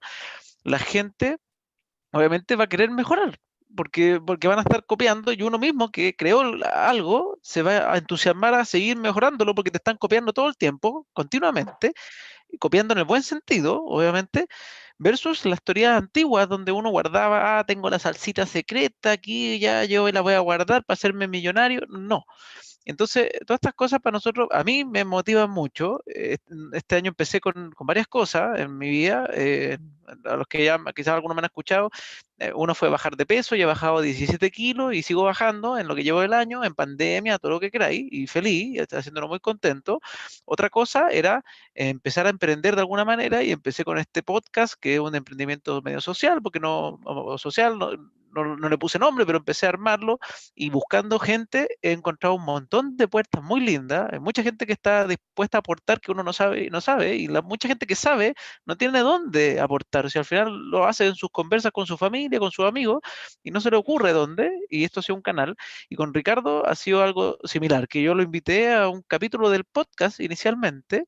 la gente obviamente va a querer mejorar. Porque van a estar copiando y uno mismo que creó algo se va a entusiasmar a seguir mejorándolo porque te están copiando todo el tiempo, continuamente, y copiando en el buen sentido, obviamente, versus las teorías antiguas donde uno guardaba, tengo la salsita secreta aquí, ya yo la voy a guardar para hacerme millonario. No. Entonces, todas estas cosas para nosotros, a mí me motivan mucho. Este año empecé con varias cosas en mi vida, a los que ya quizás algunos me han escuchado. Uno fue bajar de peso, ya he bajado 17 kilos y sigo bajando en lo que llevo del año, en pandemia, todo lo que queráis, y feliz, y haciéndolo muy contento. Otra cosa era empezar a emprender de alguna manera y empecé con este podcast, que es un emprendimiento medio social, porque o social, no le puse nombre, pero empecé a armarlo y buscando gente he encontrado un montón de puertas muy lindas. Hay mucha gente que está dispuesta a aportar que uno no sabe, y mucha gente que sabe no tiene dónde aportar. O sea, al final lo hace en sus conversas con su familia, con sus amigos, y no se le ocurre dónde, y esto ha sido un canal. Y con Ricardo ha sido algo similar, que yo lo invité a un capítulo del podcast inicialmente,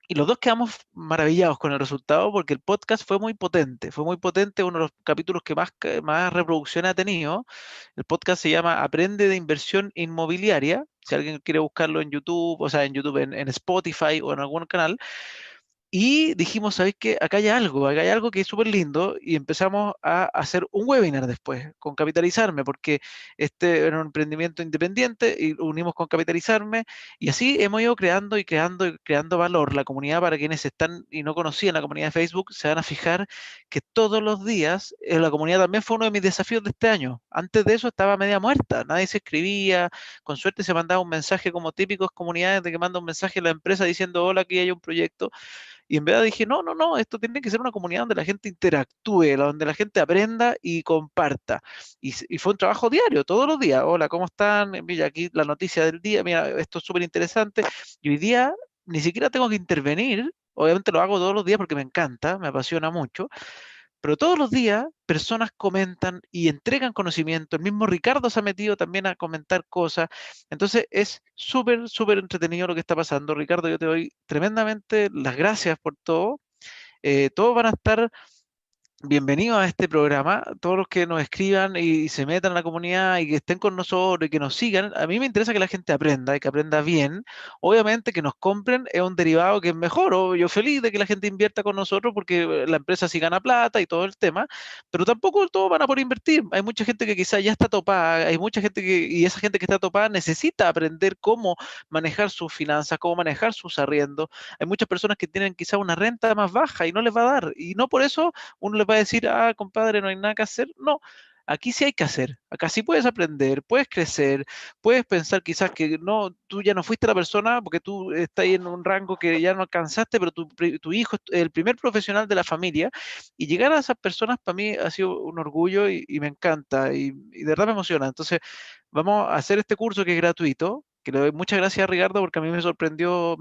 y los dos quedamos maravillados con el resultado porque el podcast fue muy potente, uno de los capítulos más reproducción ha tenido. El podcast se llama Aprende de Inversión Inmobiliaria. Si alguien quiere buscarlo en YouTube, o sea, en YouTube, en Spotify o en algún canal, y dijimos, ¿sabéis qué? Acá hay algo que es súper lindo y empezamos a hacer un webinar después con Capitalizarme, porque este era un emprendimiento independiente y lo unimos con Capitalizarme y así hemos ido creando y creando y creando valor. La comunidad, para quienes están y no conocían la comunidad de Facebook, se van a fijar que todos los días, la comunidad también fue uno de mis desafíos de este año. Antes de eso estaba media muerta, nadie se escribía, con suerte se mandaba un mensaje como típicos comunidades de que manda un mensaje a la empresa diciendo, hola, aquí hay un proyecto. Y en verdad dije, no, esto tiene que ser una comunidad donde la gente interactúe, donde la gente aprenda y comparta. Y fue un trabajo diario, todos los días. Hola, ¿cómo están? Mira, aquí la noticia del día, mira, esto es súper interesante. Y hoy día ni siquiera tengo que intervenir, obviamente lo hago todos los días porque me encanta, me apasiona mucho, pero todos los días personas comentan y entregan conocimiento. El mismo Ricardo se ha metido también a comentar cosas. Entonces es súper, súper entretenido lo que está pasando. Ricardo, yo te doy tremendamente las gracias por todo. Todos van a estar bienvenidos a este programa, todos los que nos escriban y se metan en la comunidad y que estén con nosotros y que nos sigan. A mí me interesa que la gente aprenda y que aprenda bien. Obviamente que nos compren es un derivado que es mejor. Yo feliz de que la gente invierta con nosotros porque la empresa sí gana plata y todo el tema, pero tampoco todos van a poder invertir. Hay mucha gente que quizás ya está topada, hay mucha gente y esa gente que está topada necesita aprender cómo manejar sus finanzas, cómo manejar sus arriendos. Hay muchas personas que tienen quizás una renta más baja y no les va a dar, y no por eso uno les va a decir, compadre, no hay nada que hacer. No, aquí sí hay que hacer. Acá sí puedes aprender, puedes crecer, puedes pensar quizás que no, tú ya no fuiste la persona porque tú estás ahí en un rango que ya no alcanzaste, pero tu hijo es el primer profesional de la familia. Y llegar a esas personas para mí ha sido un orgullo y me encanta y de verdad me emociona. Entonces, vamos a hacer este curso que es gratuito. Que le doy muchas gracias a Ricardo porque a mí me sorprendió,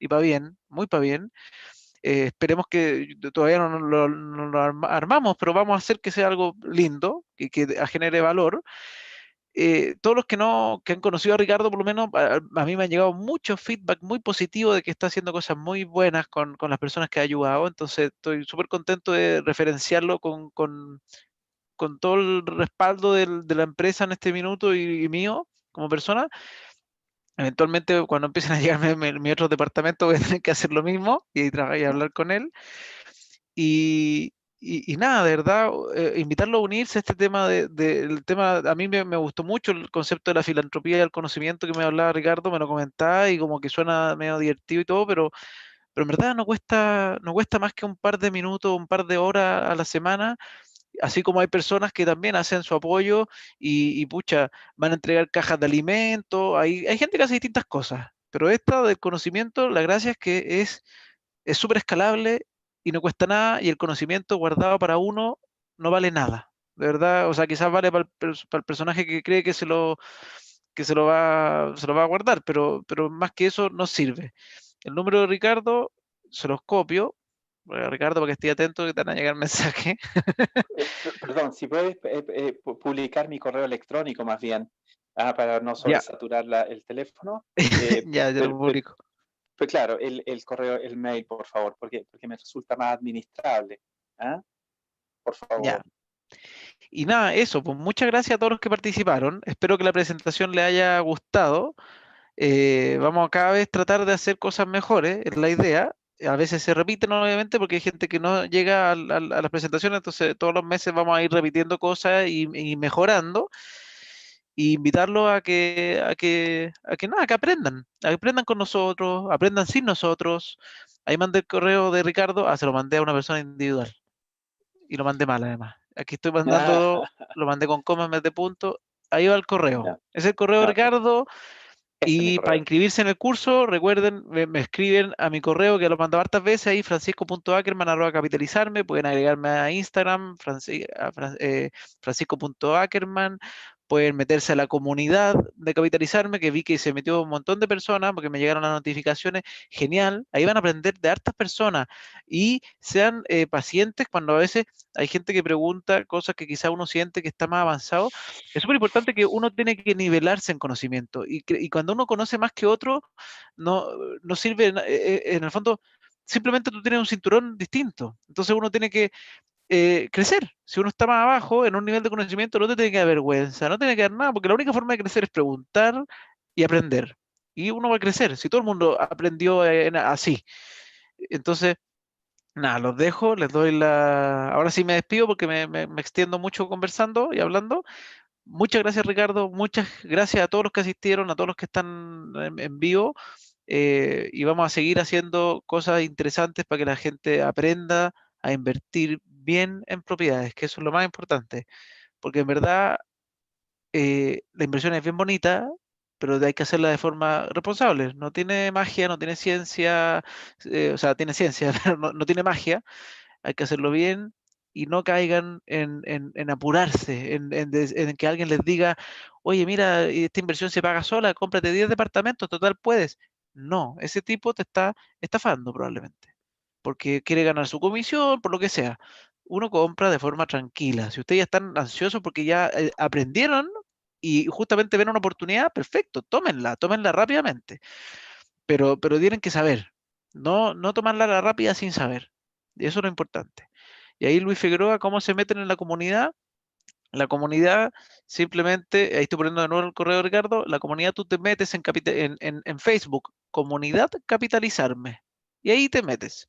y para bien, muy para bien. Esperemos que todavía no lo armamos, pero vamos a hacer que sea algo lindo y que genere valor. Todos los que no que han conocido a Ricardo, por lo menos a mí me han llegado mucho feedback muy positivo de que está haciendo cosas muy buenas con las personas que ha ayudado. Entonces estoy súper contento de referenciarlo con todo el respaldo de la empresa en este minuto y mío como persona. Eventualmente, cuando empiecen a llegar mi otro departamento, voy a tener que hacer lo mismo y hablar con él. Y nada, de verdad, invitarlo a unirse a este tema el tema, a mí me gustó mucho el concepto de la filantropía y el conocimiento que me hablaba Ricardo, me lo comentaba y como que suena medio divertido y todo, pero en verdad no cuesta más que un par de minutos, un par de horas a la semana, así como hay personas que también hacen su apoyo y pucha, van a entregar cajas de alimentos, hay gente que hace distintas cosas, pero esta del conocimiento, la gracia es que es súper escalable y no cuesta nada y el conocimiento guardado para uno no vale nada. De verdad, o sea, quizás vale para el personaje que cree que se lo va a guardar, pero más que eso no sirve. El número de Ricardo se los copio. Ricardo, para que esté atento que te van a llegar mensajes. Perdón, si puedes publicar mi correo electrónico más bien, para no Ya, sobresaturar el teléfono. ya te lo publico. Pues claro, el correo, el mail, por favor, porque me resulta más administrable. ¿Ah? Por Ya. favor. Y nada, eso, pues muchas gracias a todos los que participaron. Espero que la presentación les haya gustado. Vamos a cada vez tratar de hacer cosas mejores, es la idea. A veces se repiten, obviamente, porque hay gente que no llega a las presentaciones, entonces todos los meses vamos a ir repitiendo cosas y mejorando. Y invitarlos a que aprendan con nosotros, aprendan sin nosotros. Ahí mandé el correo de Ricardo, se lo mandé a una persona individual y lo mandé mal además. Aquí estoy mandando, lo mandé con comas en vez de punto. Ahí va el correo. No, Es el correo de no, Ricardo. ese es mi Y para correo. inscribirse en el curso, recuerden, me escriben a mi correo que lo mando hartas veces ahí, francisco.ackerman@capitalizarme. Pueden agregarme a Instagram, francisco.ackerman. Pueden meterse a la comunidad de Capitalizarme, que vi que se metió un montón de personas porque me llegaron las notificaciones. Genial, ahí van a aprender de hartas personas y sean pacientes cuando a veces hay gente que pregunta cosas que quizá uno siente que está más avanzado. Es súper importante que uno tiene que nivelarse en conocimiento y cuando uno conoce más que otro, no, no sirve, en el fondo, simplemente tú tienes un cinturón distinto. Entonces uno tiene que crecer. Si uno está más abajo, en un nivel de conocimiento, no te tiene que dar vergüenza, no tiene que dar nada, porque la única forma de crecer es preguntar y aprender. Y uno va a crecer, si todo el mundo aprendió así. Entonces, nada, los dejo, les doy la... Ahora sí me despido porque me extiendo mucho conversando y hablando. Muchas gracias, Ricardo. Muchas gracias a todos los que asistieron, a todos los que están en vivo. Y vamos a seguir haciendo cosas interesantes para que la gente aprenda a invertir bien en propiedades, que eso es lo más importante. Porque en verdad la inversión es bien bonita, pero hay que hacerla de forma responsable. No tiene magia, no tiene ciencia, o sea, tiene ciencia, pero no tiene magia. Hay que hacerlo bien y no caigan en apurarse, en que alguien les diga, oye, mira, esta inversión se paga sola, cómprate 10 departamentos, total puedes. No, ese tipo te está estafando probablemente, porque quiere ganar su comisión, por lo que sea. Uno compra de forma tranquila. Si ustedes ya están ansiosos porque ya aprendieron y justamente ven una oportunidad, perfecto, tómenla rápidamente. Pero tienen que saber, no tomarla a la rápida sin saber. Y eso es lo importante. Y ahí Luis Figueroa, ¿cómo se meten en la comunidad? La comunidad simplemente, ahí estoy poniendo de nuevo el correo de Ricardo, la comunidad tú te metes en Facebook, comunidad capitalizarme, y ahí te metes.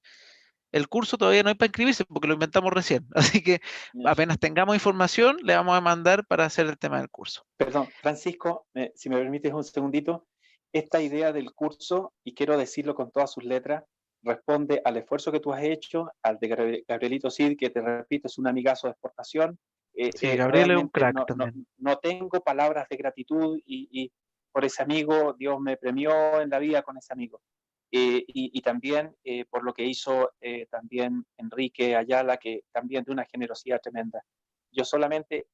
El curso todavía no hay para inscribirse porque lo inventamos recién, así que apenas tengamos información le vamos a mandar para hacer el tema del curso. Perdón, Francisco, si me permites un segundito, esta idea del curso, y quiero decirlo con todas sus letras, responde al esfuerzo que tú has hecho, al de Gabrielito Cid, que te repito, es un amigazo de exportación. Sí, Gabriel es un Realmente crack también. no tengo palabras de gratitud y por ese amigo, Dios me premió en la vida con ese amigo. Y también por lo que hizo también Enrique Ayala, que también de una generosidad tremenda. Yo solamente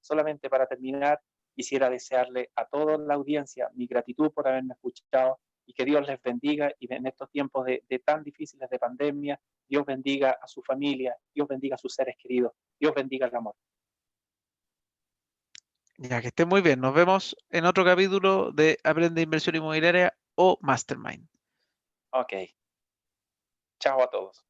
para terminar, quisiera desearle a toda la audiencia mi gratitud por haberme escuchado y que Dios les bendiga y en estos tiempos de tan difíciles de pandemia, Dios bendiga a su familia, Dios bendiga a sus seres queridos, Dios bendiga el amor. Ya que estén muy bien, nos vemos en otro capítulo de Aprende Inversión Inmobiliaria o Mastermind. Ok. Chao a todos.